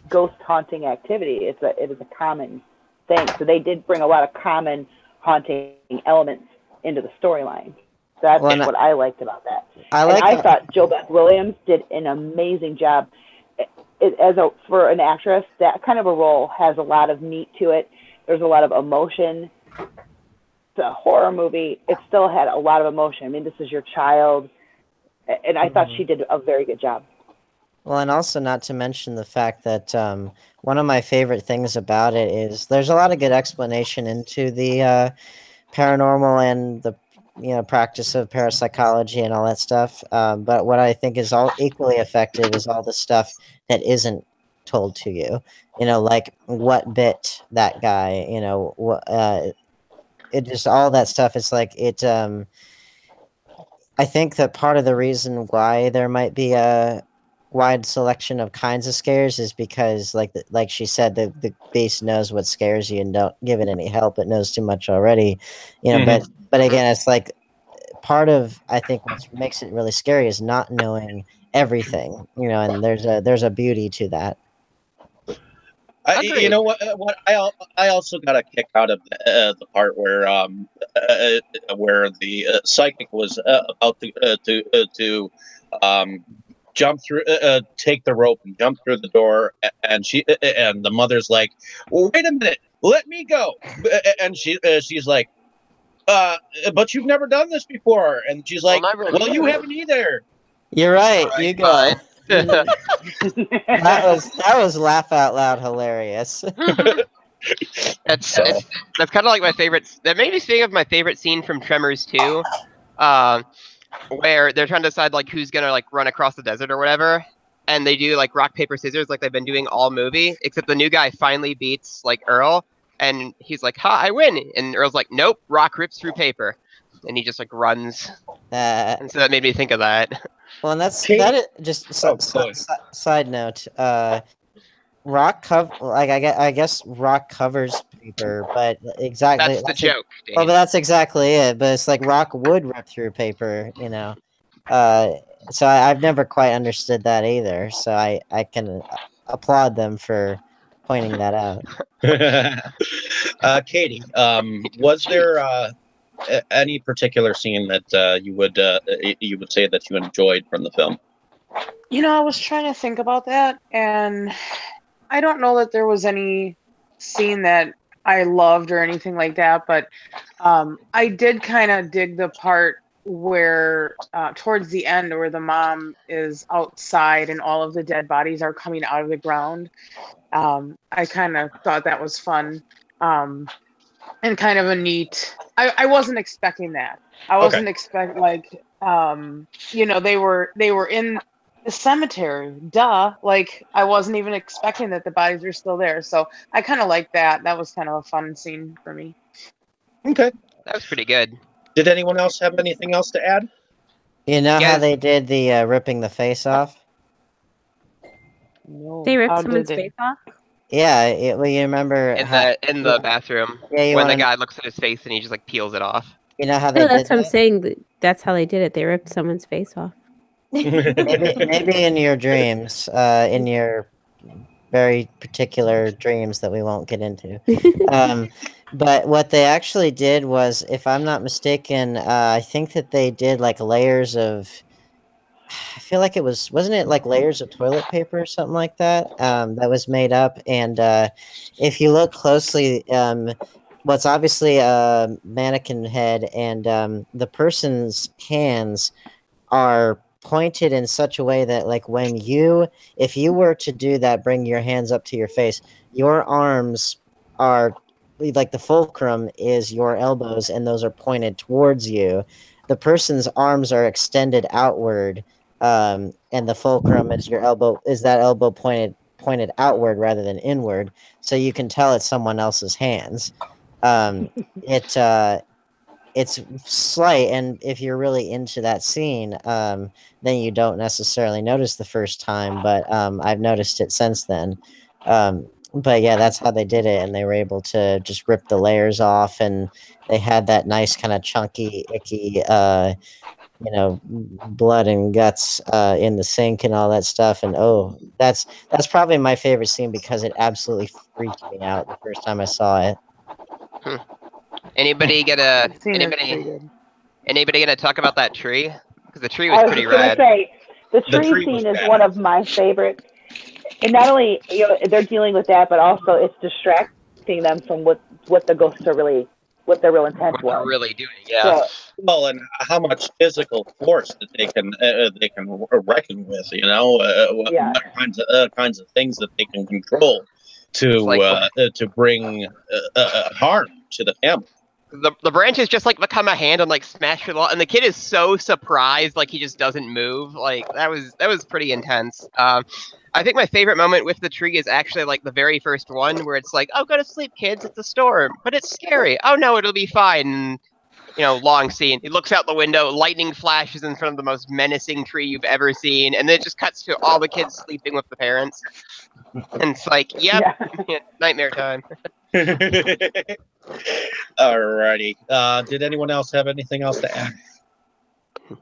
H: ghost haunting activity. It is a common thing. So they did bring a lot of common haunting elements into the storyline. That's what I liked about that. I thought JoBeth Williams did an amazing job. For an actress, that kind of a role has a lot of meat to it. There's a lot of emotion. It's a horror movie. It still had a lot of emotion. I mean, this is your child. And I thought she did a very good job.
A: Well, and also not to mention the fact that one of my favorite things about it is there's a lot of good explanation into the paranormal and the practice of parapsychology and all that stuff. But what I think is all equally effective is all the stuff that isn't told to you. Like what bit that guy. It just all that stuff. It's like it. I think that part of the reason why there might be a wide selection of kinds of scares is because, like she said, the beast knows what scares you and don't give it any help. It knows too much already. But again, it's like part of I think what makes it really scary is not knowing everything. And there's a beauty to that.
C: You know what? I also got a kick out of the part where the psychic was about to jump through, take the rope and jump through the door, and the mother's like, "Well, wait a minute, let me go," and she's like, "But you've never done this before," and she's like, "Well, you haven't either."
A: You're right. You go. that was laugh out loud hilarious.
I: That's kind of like my favorite. That made me think of my favorite scene from Tremors 2, where they're trying to decide like who's gonna like run across the desert or whatever, and they do like rock paper scissors like they've been doing all movie, except the new guy finally beats like Earl, and he's like, "Ha, I win!" And Earl's like, "Nope, rock rips through paper," and he just like runs. And so that made me think of that.
A: Well, and just side note. Rock I guess rock covers paper, but exactly
I: that's the joke.
A: Well, but that's exactly it. But it's like rock would rip through paper, So I've never quite understood that either. So I can applaud them for pointing that
C: out. Katie, was there any particular scene that you would say that you enjoyed from the film?
G: I was trying to think about that, and I don't know that there was any scene that I loved or anything like that, but I did kind of dig the part where towards the end where the mom is outside and all of the dead bodies are coming out of the ground. I kind of thought that was fun, and kind of a neat. I wasn't expecting that. I
C: Okay.
G: wasn't expect like they were in the cemetery. Duh. Like I wasn't even expecting that the bodies were still there. So I kind of liked that. That was kind of a fun scene for me.
C: Okay.
I: That was pretty good.
C: Did anyone else have anything else to add?
A: You know how
I: Yes.
A: they did the ripping the face off?
G: No.
B: They ripped
G: How
B: someone's
G: did it-
B: face off.
A: Yeah, well, you remember
I: In the bathroom
A: Yeah, you
I: when the
A: wanna-
I: guy looks at his face and he just like peels it off.
A: you know how they
B: No,
A: did
B: that's what I'm
A: that?
B: saying. That's how they did it. They ripped someone's face off.
A: Maybe in your dreams, in your very particular dreams that we won't get into. But what they actually did was, if I'm not mistaken, I think that they did like layers of. I feel like wasn't it like layers of toilet paper or something like that? That was made up, and if you look closely, what's obviously a mannequin head, and the person's hands are pointed in such a way that, like, if you were to do that, bring your hands up to your face, your arms are like the fulcrum is your elbows, and those are pointed towards you. The person's arms are extended outward, and the fulcrum is that elbow pointed outward rather than inward, so you can tell it's someone else's hands. Um, it's slight, and if you're really into that scene, then you don't necessarily notice the first time, but I've noticed it since then. But yeah, that's how they did it, and they were able to just rip the layers off, and they had that nice kind of chunky, icky, blood and guts in the sink and all that stuff. And that's probably my favorite scene because it absolutely freaked me out the first time I saw it.
I: Anybody
G: That scene is pretty
I: anybody
G: good.
I: gonna talk about that tree? Because the tree was
H: I was
I: pretty
H: just gonna
I: rad.
H: say the
C: The
H: tree
C: tree was
H: scene is
C: bad.
H: one of my favorites, and not only they're dealing with that, but also it's distracting them from what the ghosts are really, what their real intent
I: What they're
H: was.
I: really doing, yeah.
H: So,
C: Well, and how much physical force that they can reckon with,
H: Yeah.
C: what kinds of things that they can control to bring harm to the family.
I: The branch has just like become a hand and like smash it all, and the kid is so surprised, like he just doesn't move. Like that was pretty intense. I think my favorite moment with the tree is actually like the very first one where it's like, "Oh, go to sleep, kids. It's a storm, but it's scary. Oh no, it'll be fine." And, long scene. He looks out the window, lightning flashes in front of the most menacing tree you've ever seen, and then it just cuts to all the kids sleeping with the parents. And it's like, yep,
H: yeah.
I: nightmare time.
C: Alrighty. Did anyone else have anything else to add?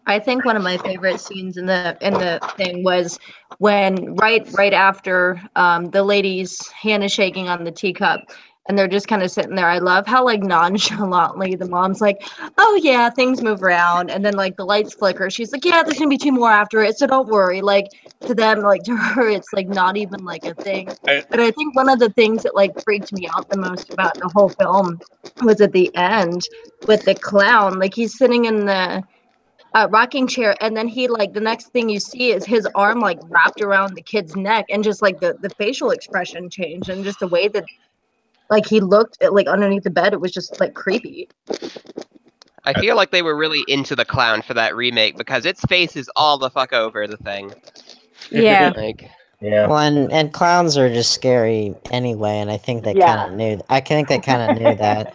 F: I think one of my favorite scenes in the thing was when right after the lady's hand is shaking on the teacup and they're just kind of sitting there. I love how like nonchalantly the mom's like, "Oh yeah, things move around," and then like the lights flicker. She's like, "Yeah, there's gonna be 2 more after it, so don't worry." Like to them, like to her, it's like not even like a thing. But I think one of the things that like freaked me out the most about the whole film was at the end with the clown. Like he's sitting in the rocking chair, and then he like the next thing you see is his arm like wrapped around the kid's neck, and just like the facial expression changed, and just the way that like he looked at like underneath the bed, it was just like creepy.
I: I feel like they were really into the clown for that remake because its face is all the fuck over the thing.
B: Yeah.
I: Like,
D: Yeah.
A: Well, and clowns are just scary anyway, and I think they
H: Yeah.
A: kind of knew. I think they kind of knew that.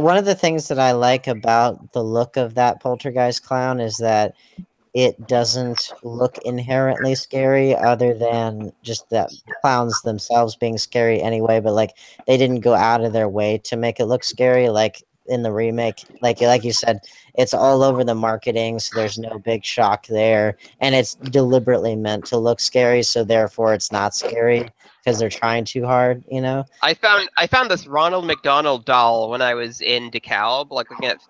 A: One of the things that I like about the look of that poltergeist clown is that it doesn't look inherently scary, other than just the clowns themselves being scary anyway. But like they didn't go out of their way to make it look scary, like in the remake. Like you said, it's all over the marketing, so there's no big shock there, and it's deliberately meant to look scary, so therefore it's not scary because they're trying too hard, you know.
I: I found this Ronald McDonald doll when I was in DeKalb, like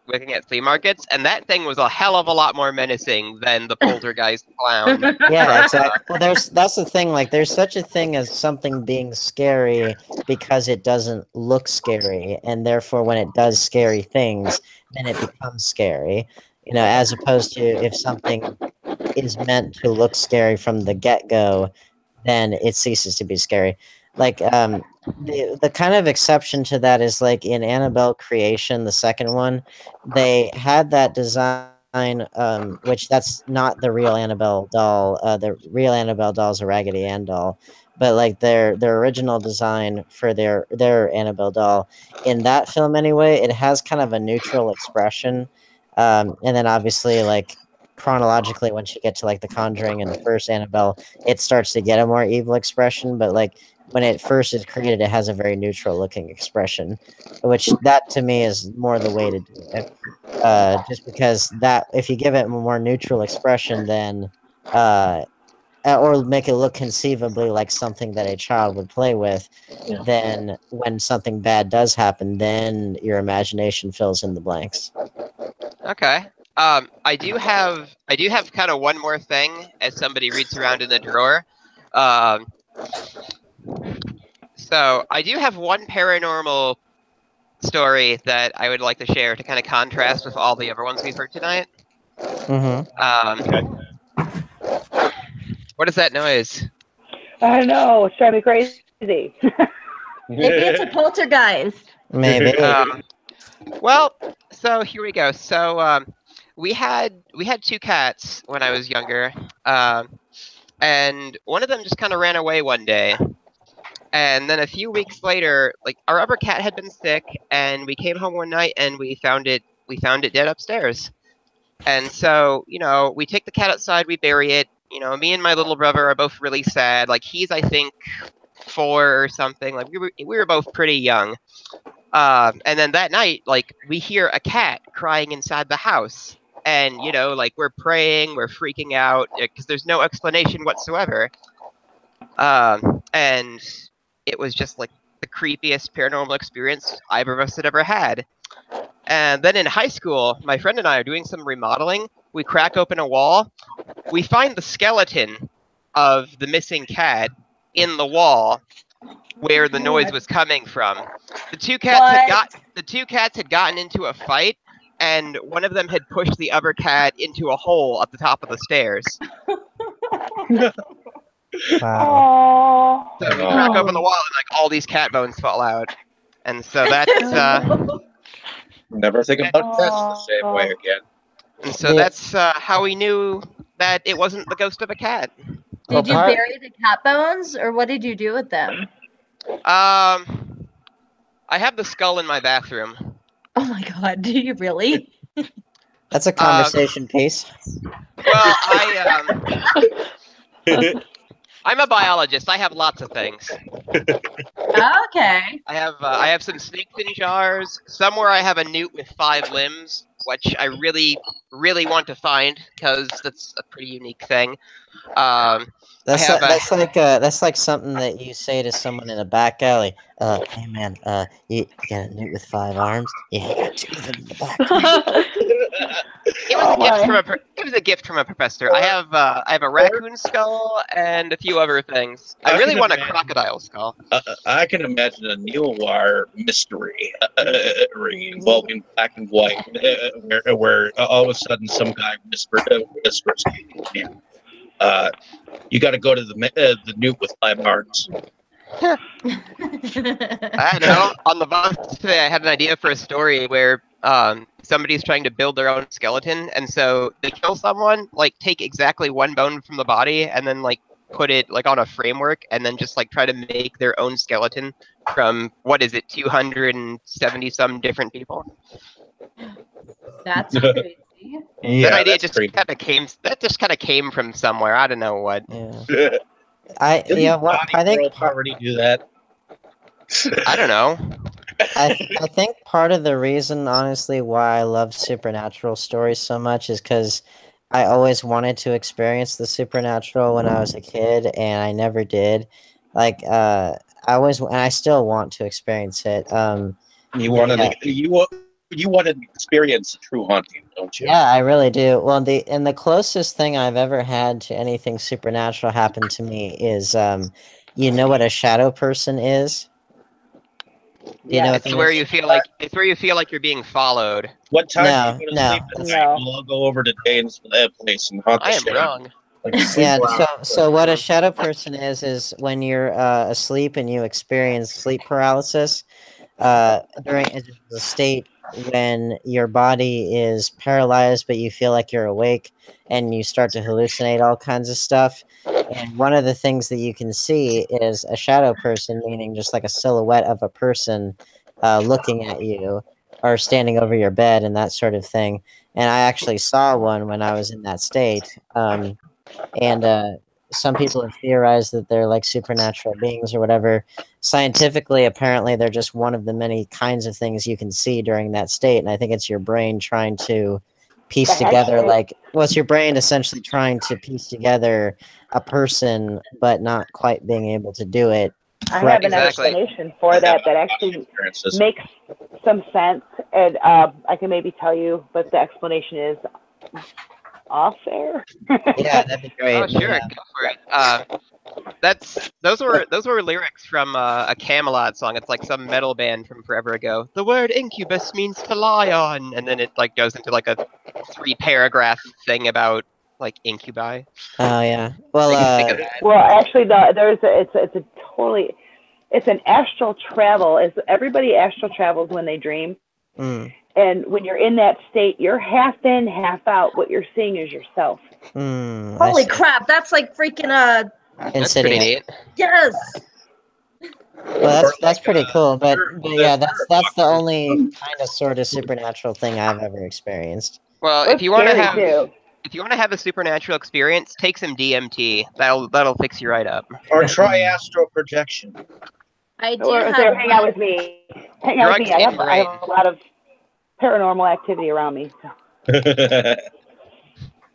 I: looking at flea markets, and that thing was a hell of a lot more menacing than the Poltergeist clown.
A: Yeah, exactly. Well, that's the thing. Like, there's such a thing as something being scary because it doesn't look scary, and therefore, when it does scary things, then it becomes scary. You know, as opposed to if something is meant to look scary from the get-go, then it ceases to be scary. Like, the kind of exception to that is like in Annabelle Creation, the second one, they had that design, which that's not the real Annabelle doll. The real Annabelle doll is a Raggedy Ann doll, but like their original design for their Annabelle doll in that film anyway, it has kind of a neutral expression, and then obviously like chronologically once you get to like The Conjuring and the first Annabelle, it starts to get a more evil expression, but like when it first is created, it has a very neutral looking expression, which that to me is more the way to do it. Just because that if you give it a more neutral expression, then or make it look conceivably like something that a child would play with, then when something bad does happen, then your imagination fills in the blanks.
I: Okay. I do have kind of one more thing as somebody reads around in the drawer. So I do have one paranormal story that I would like to share to kind of contrast with all the other ones we've heard tonight.
A: Mm-hmm.
I: What is that noise?
H: I know, it's driving me crazy.
F: Maybe it's a poltergeist.
A: Maybe.
I: Well, so here we go. So we had two cats when I was younger, and one of them just kind of ran away one day. And then a few weeks later, like our other cat had been sick, and we came home one night and we found it dead upstairs. And so, you know, we take the cat outside, we bury it. You know, me and my little brother are both really sad. Like he's, I think, 4 or something. Like we were both pretty young. And then that night, like we hear a cat crying inside the house, and you know, like we're praying, we're freaking out because there's no explanation whatsoever. And it was just like the creepiest paranormal experience either of us had ever had. And then in high school, my friend and I are doing some remodeling. We crack open a wall. We find the skeleton of the missing cat in the wall where the noise was coming from. The two cats had gotten into a fight, and one of them had pushed the other cat into a hole at the top of the stairs.
A: Wow.
I: So we crack open the wall and like all these cat bones fall out. And so that's
C: Never think about cats the same way again.
I: and so that's how we knew that it wasn't the ghost of a cat.
F: Did you bury the cat bones, or what did you do with them?
I: I have the skull in my bathroom.
F: Oh my god, do you really?
A: That's a conversation piece.
I: Well, I'm a biologist. I have lots of things.
F: Okay.
I: I have some snakes in jars. Somewhere I have a newt with 5 limbs, which I really, really want to find because that's a pretty unique thing.
A: That's like something that you say to someone in a back alley. Hey man, you got a newt with 5 arms? Yeah, you got 2 of them in the back.
I: It was a gift from a professor. I have a raccoon skull and a few other things. I really want a crocodile skull.
C: I can imagine a neo-noir mystery involving black and white, where all of a sudden some guy whispers, "You got to go to the newt with 5 arms."
I: I don't know. On the bus today, I had an idea for a story where somebody's trying to build their own skeleton, and so they kill someone, like take exactly 1 bone from the body, and then like put it like on a framework, and then just like try to make their own skeleton from 270 some different people.
F: That's crazy.
I: Yeah, that idea just kind of came from somewhere. I don't know what.
A: Yeah. I think
C: already do that.
I: I don't know.
A: I think part of the reason, honestly, why I love supernatural stories so much is because I always wanted to experience the supernatural when I was a kid, and I never did. Like I always, and I still want to experience it.
C: You want to experience a true haunting, don't you?
A: Yeah, I really do. Well, the closest thing I've ever had to anything supernatural happen to me is, you know what a shadow person is? Do you know what
I: It's
A: that
I: where
A: is?
I: you feel like you're being followed.
C: What time
A: No,
C: do you go to
A: no,
C: sleep at
A: that's-
C: night?
H: No.
C: We'll all go over to Dane's place and haunt the
I: I am
C: shit.
I: wrong.
C: Like
A: Yeah,
C: sleep
A: so what a shadow person is when you're asleep and you experience sleep paralysis. During it's a state when your body is paralyzed, but you feel like you're awake, and you start to hallucinate all kinds of stuff. And one of the things that you can see is a shadow person, meaning just like a silhouette of a person looking at you or standing over your bed and that sort of thing. And I actually saw one when I was in that state. And some people have theorized that they're like supernatural beings or whatever. Scientifically, apparently, they're just one of the many kinds of things you can see during that state. And I think it's your brain trying to piece together, like, well, it's your brain essentially trying to piece together a person, but not quite being able to do it.
H: I
A: Right.
H: have an
I: Exactly.
H: explanation for that actually
C: experiences.
H: makes some sense, and I can maybe tell you, but the explanation is off air.
A: Yeah, that'd be great.
I: Oh, sure,
A: Yeah.
I: go for it. Those were lyrics from a Camelot song. It's like some metal band from forever ago. The word incubus means to lie on, and then it like goes into like a 3-paragraph thing about like incubi.
A: Oh yeah.
I: I
A: Well,
I: can think of that.
H: Well, actually, it's an astral travel. Everybody astral travels when they dream, and when you're in that state, you're half in, half out. What you're seeing is yourself.
F: Holy crap! That's like freaking
I: That's pretty neat.
F: yes.
A: Well, that's pretty cool, but yeah, that's the only kind of sort of supernatural thing I've ever experienced.
I: Well,
H: That's
I: if you want to
H: scary,
I: have
H: too.
I: if you want to have a supernatural experience, take some DMT. That'll fix you right up.
C: Or try astral projection.
F: I do
H: Or
F: have
H: hang out with me. Hang out with me. I have a lot of paranormal activity around me. So.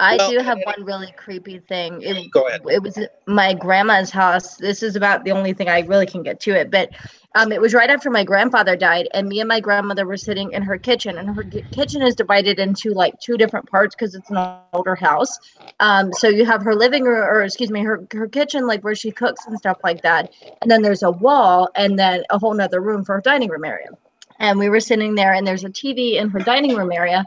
F: I do have one really creepy thing.
C: Go ahead.
F: It was at my grandma's house. This is about the only thing I really can get to it, but it was right after my grandfather died, and me and my grandmother were sitting in her kitchen, and her kitchen is divided into like 2 different parts because it's an older house. So you have her living room, or excuse me, her kitchen, like where she cooks and stuff like that, and then there's a wall, and then a whole nother room for her dining room area. And we were sitting there, and there's a TV in her dining room area,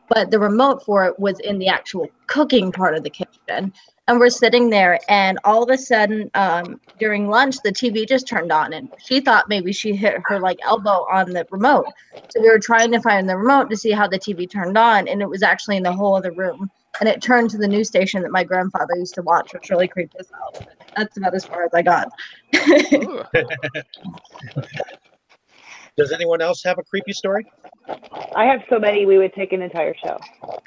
F: but the remote for it was in the actual cooking part of the kitchen. And we're sitting there, and all of a sudden, during lunch, the TV just turned on, and she thought maybe she hit her like elbow on the remote. So we were trying to find the remote to see how the TV turned on, and it was actually in the whole other room. And it turned to the news station that my grandfather used to watch, which really creeped us out. But that's about as far as I got.
C: Does anyone else have a creepy story?
H: I have so many, we would take an entire show.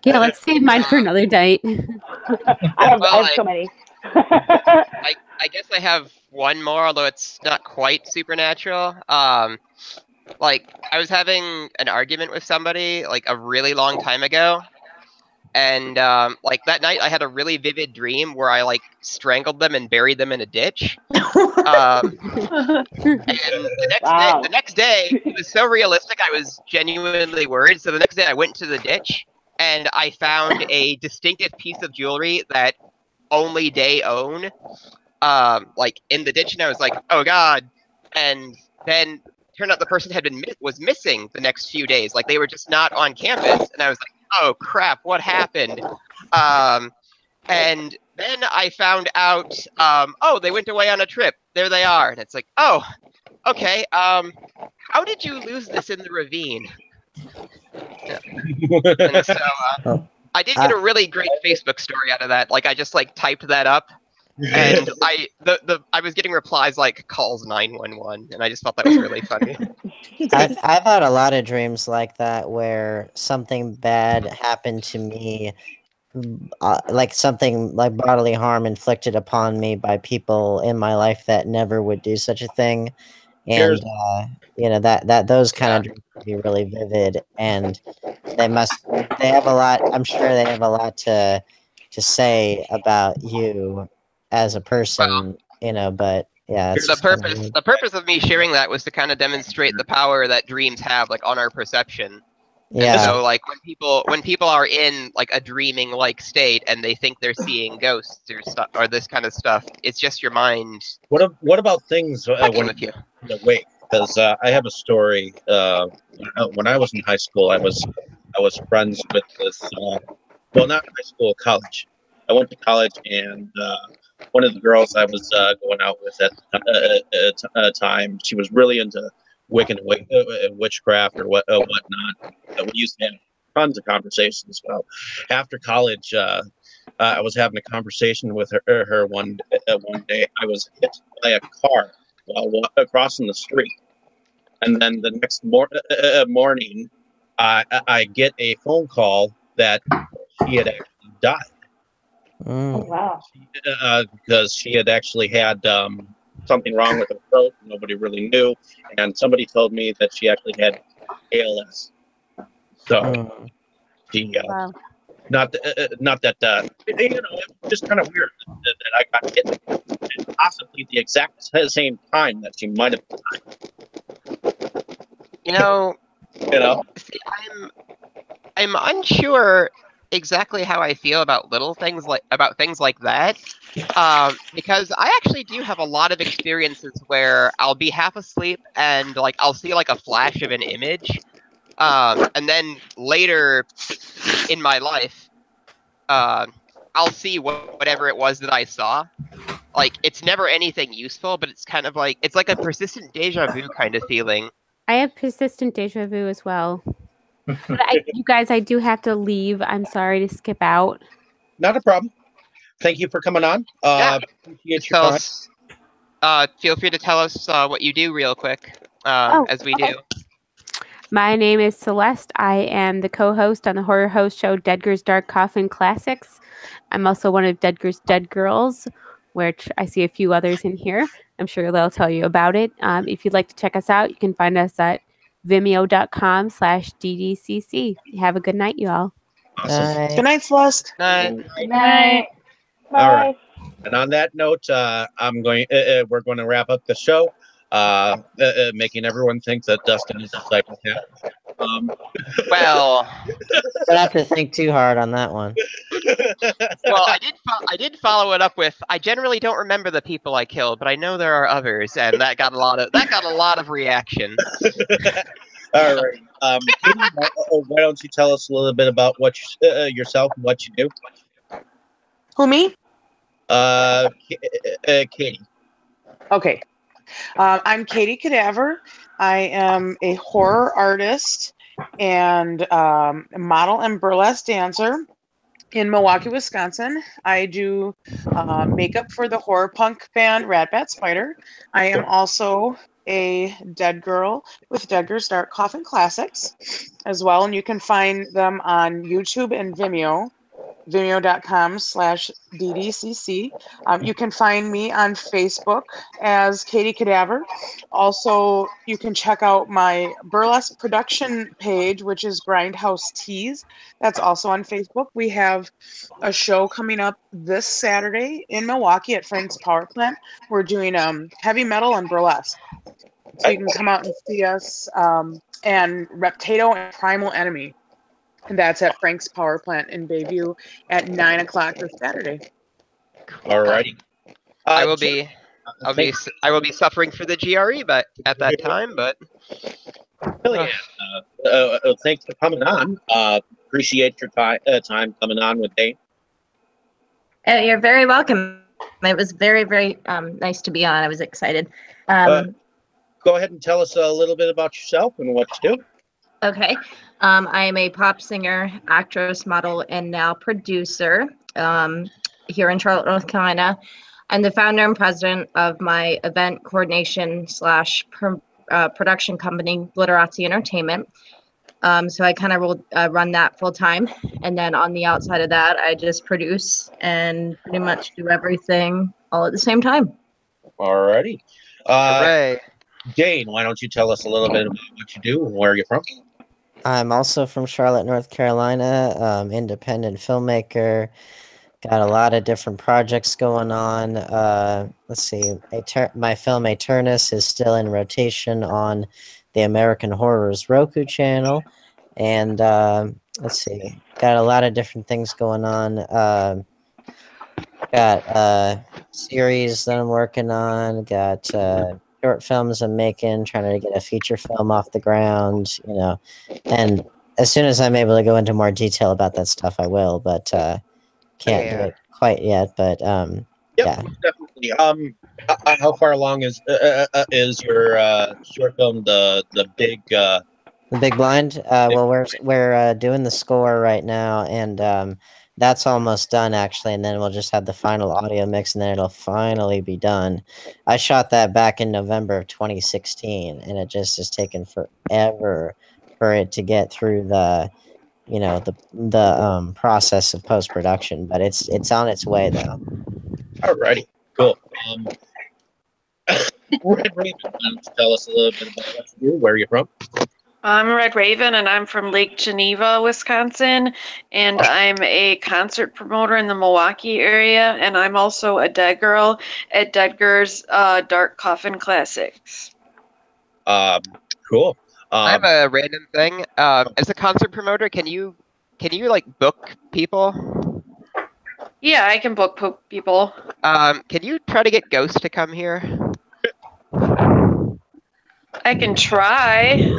B: Yeah, let's save mine for another night.
H: I have so many.
I: I guess I have one more, although it's not quite supernatural. Like I was having an argument with somebody like a really long time ago, and like that night I had a really vivid dream where I like strangled them and buried them in a ditch. And the next day, it was so realistic, I was genuinely worried. So the next day I went to the ditch and I found a distinctive piece of jewelry that only they own, like in the ditch, and I was like, oh god. And then turned out the person was missing the next few days. Like they were just not on campus, and I was like, oh crap, what happened? And then I found out, oh, they went away on a trip. There they are. And it's like, oh, okay. How did you lose this in the ravine? Yeah. And so I did get a really great Facebook story out of that. Like I just like typed that up, and I was getting replies like calls 911, and I just thought that was really funny.
A: I've had a lot of dreams like that where something bad happened to me, like something like bodily harm inflicted upon me by people in my life that never would do such a thing, and you know that those kind of dreams can be really vivid, and they have a lot. I'm sure they have a lot to say about you as a person, you know. But Yeah, it's
I: The
A: just kinda
I: purpose
A: weird.
I: the purpose of me sharing that was to kind of demonstrate the power that dreams have, like on our perception. And
A: Yeah,
I: so, like when people are in like a dreaming like state and they think they're seeing ghosts or stuff or this kind of stuff, it's just your mind
C: What about things
I: fucking
C: when
I: with you.
C: you're awake? Because I have a story. When I was in high school, I was friends with this. Well, not high school, college. I went to college, and one of the girls I was going out with at the time, she was really into Wiccan witchcraft or whatnot. We used to have tons of conversations. Well, after college, I was having a conversation with her one day. I was hit by a car while crossing the street, and then the next morning, I get a phone call that she had actually died
A: Mm.
H: Wow.
C: because she had actually had something wrong with her throat. Nobody really knew, and somebody told me that she actually had ALS. So
A: Mm.
C: she,
B: Wow.
C: not that it's just kind of weird that I got hit at possibly the exact same time that she might have died.
I: You know,
C: You know,
I: see, I'm unsure exactly how I feel about things like that. Because I actually do have a lot of experiences where I'll be half asleep and like I'll see like a flash of an image, and then later in my life, I'll see whatever it was that I saw. Like it's never anything useful, but it's kind of like it's like a persistent deja vu kind of feeling.
B: I have persistent deja vu as well. But you guys, I do have to leave. I'm sorry to skip out.
C: not a problem. Thank you for coming on.
I: Yeah.
C: Appreciate your
I: Tell
C: time.
I: us, feel free to tell us what you do real quick, as we
B: okay.
I: do.
B: My name is Celeste. I am the co-host on the horror host show Deadger's Dark Coffin Classics. I'm also one of Deadger's Dead Girls, which I see a few others in here. I'm sure they'll tell you about it. If you'd like to check us out, you can find us at vimeo.com/ddcc. Have a good night, you all.
C: Awesome.
A: Night.
G: Good night, Celeste.
I: Night.
H: Good night.
C: All
H: Bye.
C: right. And on that note, we're going to wrap up the show, making everyone think that Dustin is a psychopath.
I: Well,
A: Don't have to think too hard on that one.
I: well, I did follow it up with I generally don't remember the people I killed, but I know there are others, and that got a lot of reaction.
C: All right. Katie, why don't you tell us a little bit about what yourself and what you do?
G: Who, me?
C: Katie.
G: Okay. I'm Katie Cadaver. I am a horror artist and model and burlesque dancer in Milwaukee, Wisconsin. I do makeup for the horror punk band Ratbat Spider. I am also a dead girl with Deadger's Dark Coffin Classics as well, and you can find them on YouTube and Vimeo. Vimeo.com/ddcc. You can find me on Facebook as Katie Cadaver. Also, you can check out my burlesque production page, which is Grindhouse Tees. That's also on Facebook. We have a show coming up this Saturday in Milwaukee at Frank's Power Plant. We're doing heavy metal and burlesque. So you can come out and see us, and Reptato and Primal Enemy. And that's at Frank's Power Plant in Bayview at 9 o'clock this Saturday.
C: All righty.
I: I will be suffering for the GRE, but at that time, but
C: Really, thanks for coming on. Appreciate your time coming on with Dane.
F: Oh, you're very welcome. It was very, very nice to be on. I was excited.
C: Go ahead and tell us a little bit about yourself and what you do.
F: Okay. I am a pop singer, actress, model, and now producer here in Charlotte, North Carolina. I'm the founder and president of my event coordination / production company, Glitterati Entertainment. So I kind of run that full time. And then on the outside of that, I just produce and pretty much do everything all at the same time.
C: All righty.
I: hooray.
C: Dane, why don't you tell us a little bit about what you do and where you're from?
A: I'm also from Charlotte, North Carolina. Independent filmmaker, got a lot of different projects going on. Let's see, my film Eternus is still in rotation on the American Horrors Roku channel, and let's see, got a lot of different things going on. Got series that I'm working on. Got short films I'm making, trying to get a feature film off the ground. And as soon as I'm able to go into more detail about that stuff, I will. But can't do it quite yet. But yeah,
C: definitely. How far along is your short film, the big?
A: The Big Blind. Well, we're doing the score right now, and that's almost done actually. And then we'll just have the final audio mix, and then it'll finally be done. I shot that back in November of 2016, and it just has taken forever for it to get through the process of post production. But it's on its way though.
C: Alrighty, cool. Red Raven, tell us a little bit about what you do. Where are you from?
E: I'm Red Raven, and I'm from Lake Geneva, Wisconsin, and I'm a concert promoter in the Milwaukee area, and I'm also a dead girl at Deadger's Dark Coffin Classics.
C: Cool.
I: I have a random thing. As a concert promoter, can you like book people?
E: Yeah, I can book people.
I: Can you try to get Ghost to come here?
E: I can try.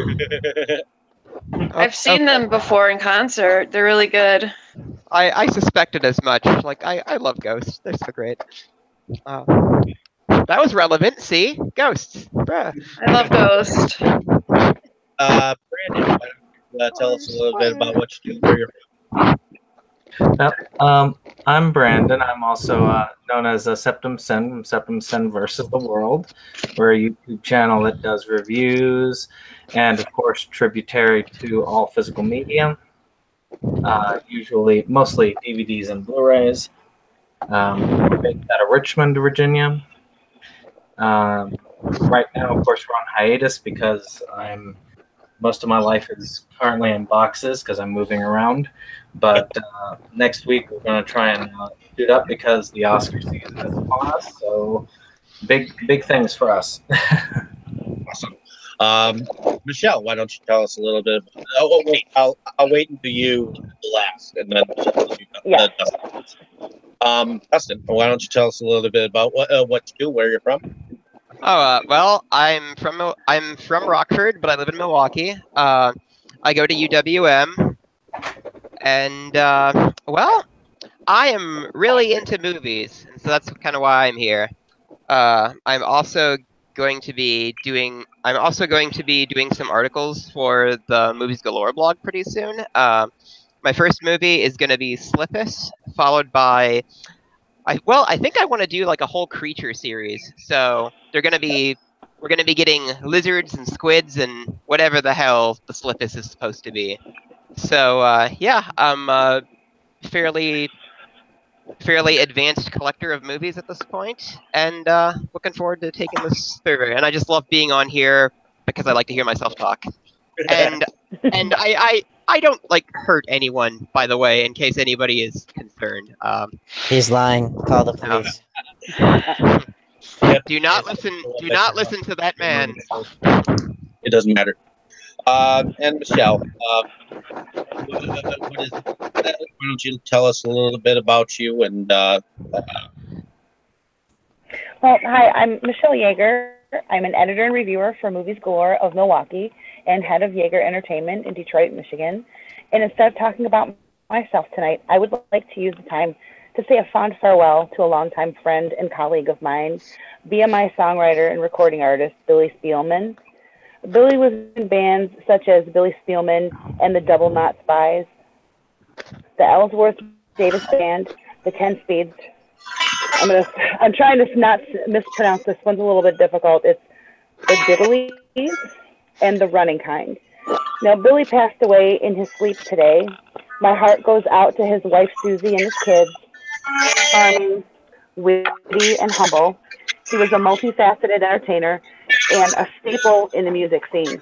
E: I've seen them before in concert. They're really good.
I: I suspected as much. Like, I love Ghosts. They're so great. That was relevant. See? Ghosts. Bruh.
E: I love Ghost.
C: Brandon, tell us a little bit about what you do, where you're from.
D: I'm Brandon. I'm also known as Septum Sin from Septum Sin versus the World. We're a YouTube channel that does reviews and, of course, tributary to all physical media, mostly DVDs and Blu-rays. We're based out of Richmond, Virginia. Right now, of course, we're on hiatus because most of my life is currently in boxes because I'm moving around. But next week we're going to try and shoot up because the Oscar season is upon us. So big things for us.
C: Awesome. Michelle, why don't you tell us a little bit? Wait, I'll wait until you last, and then Dustin, why don't you tell us a little bit about what you do, where you're from?
I: Well, I'm from Rockford, but I live in Milwaukee. I go to UWM, and well, I am really into movies, and so that's kind of why I'm here. I'm also going to be doing some articles for the Movies Galore blog pretty soon. My first movie is going to be Slippus, followed by I think I want to do like a whole creature series. So we're gonna be getting lizards and squids and whatever the hell the Slippus is supposed to be. So yeah, I'm a fairly advanced collector of movies at this point, and looking forward to taking this further. And I just love being on here because I like to hear myself talk. And I don't like hurt anyone, by the way, in case anybody is concerned.
A: He's lying. Call the police.
I: Do not listen to that man.
C: It doesn't matter. And Michelle, why don't you tell us a little bit about you and
H: Well, hi, I'm Michelle Yeager. I'm an editor and reviewer for Movies Galore of Milwaukee and head of Yeager Entertainment in Detroit, Michigan. And instead of talking about myself tonight, I would like to use the time to say a fond farewell to a longtime friend and colleague of mine, BMI songwriter and recording artist Billy Spielman. Billy was in bands such as Billy Spielman and the Double Knot Spies, the Ellsworth Davis Band, the 10 Speeds. I'm trying to not mispronounce this one's a little bit difficult. It's the Diddleys and the Running Kind. Now, Billy passed away in his sleep today. My heart goes out to his wife Susie and his kids. Charming, witty, and humble. He was a multifaceted entertainer and a staple in the music scene.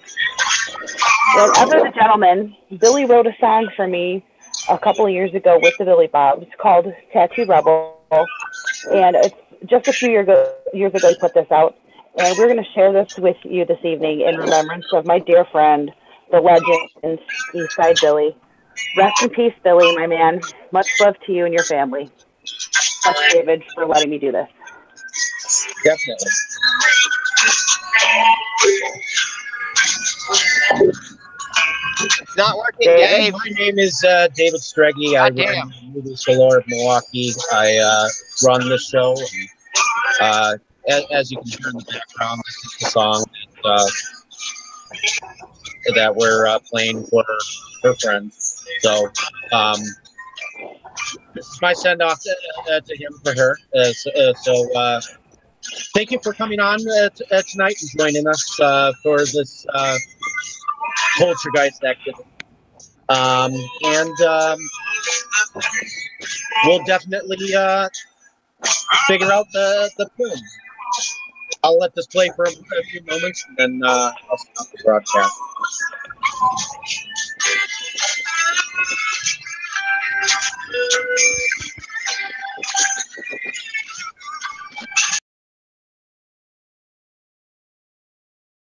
H: As ever the gentleman, Billy wrote a song for me a couple of years ago with the Billy Bobs called Tattoo Rebel, and it's just a few years ago he put this out, and we're going to share this with you this evening in remembrance of my dear friend, the legend, Eastside Billy. Rest in peace, Billy, my man. Much love to you and your family. Thanks, David, for letting me do this.
C: Definitely.
I: It's not working,
H: David?
I: Dave.
C: My name is David Streggy. I
I: Goddamn.
C: run Movies Galore of Milwaukee. I run the show. As you can hear in the background, this is the song that we're playing for her friends. So this is my send off to him for her. So thank you for coming on tonight and joining us for this Poltergeist activity. And we'll definitely figure out the film. I'll let this play for a few moments, and then I'll stop the broadcast.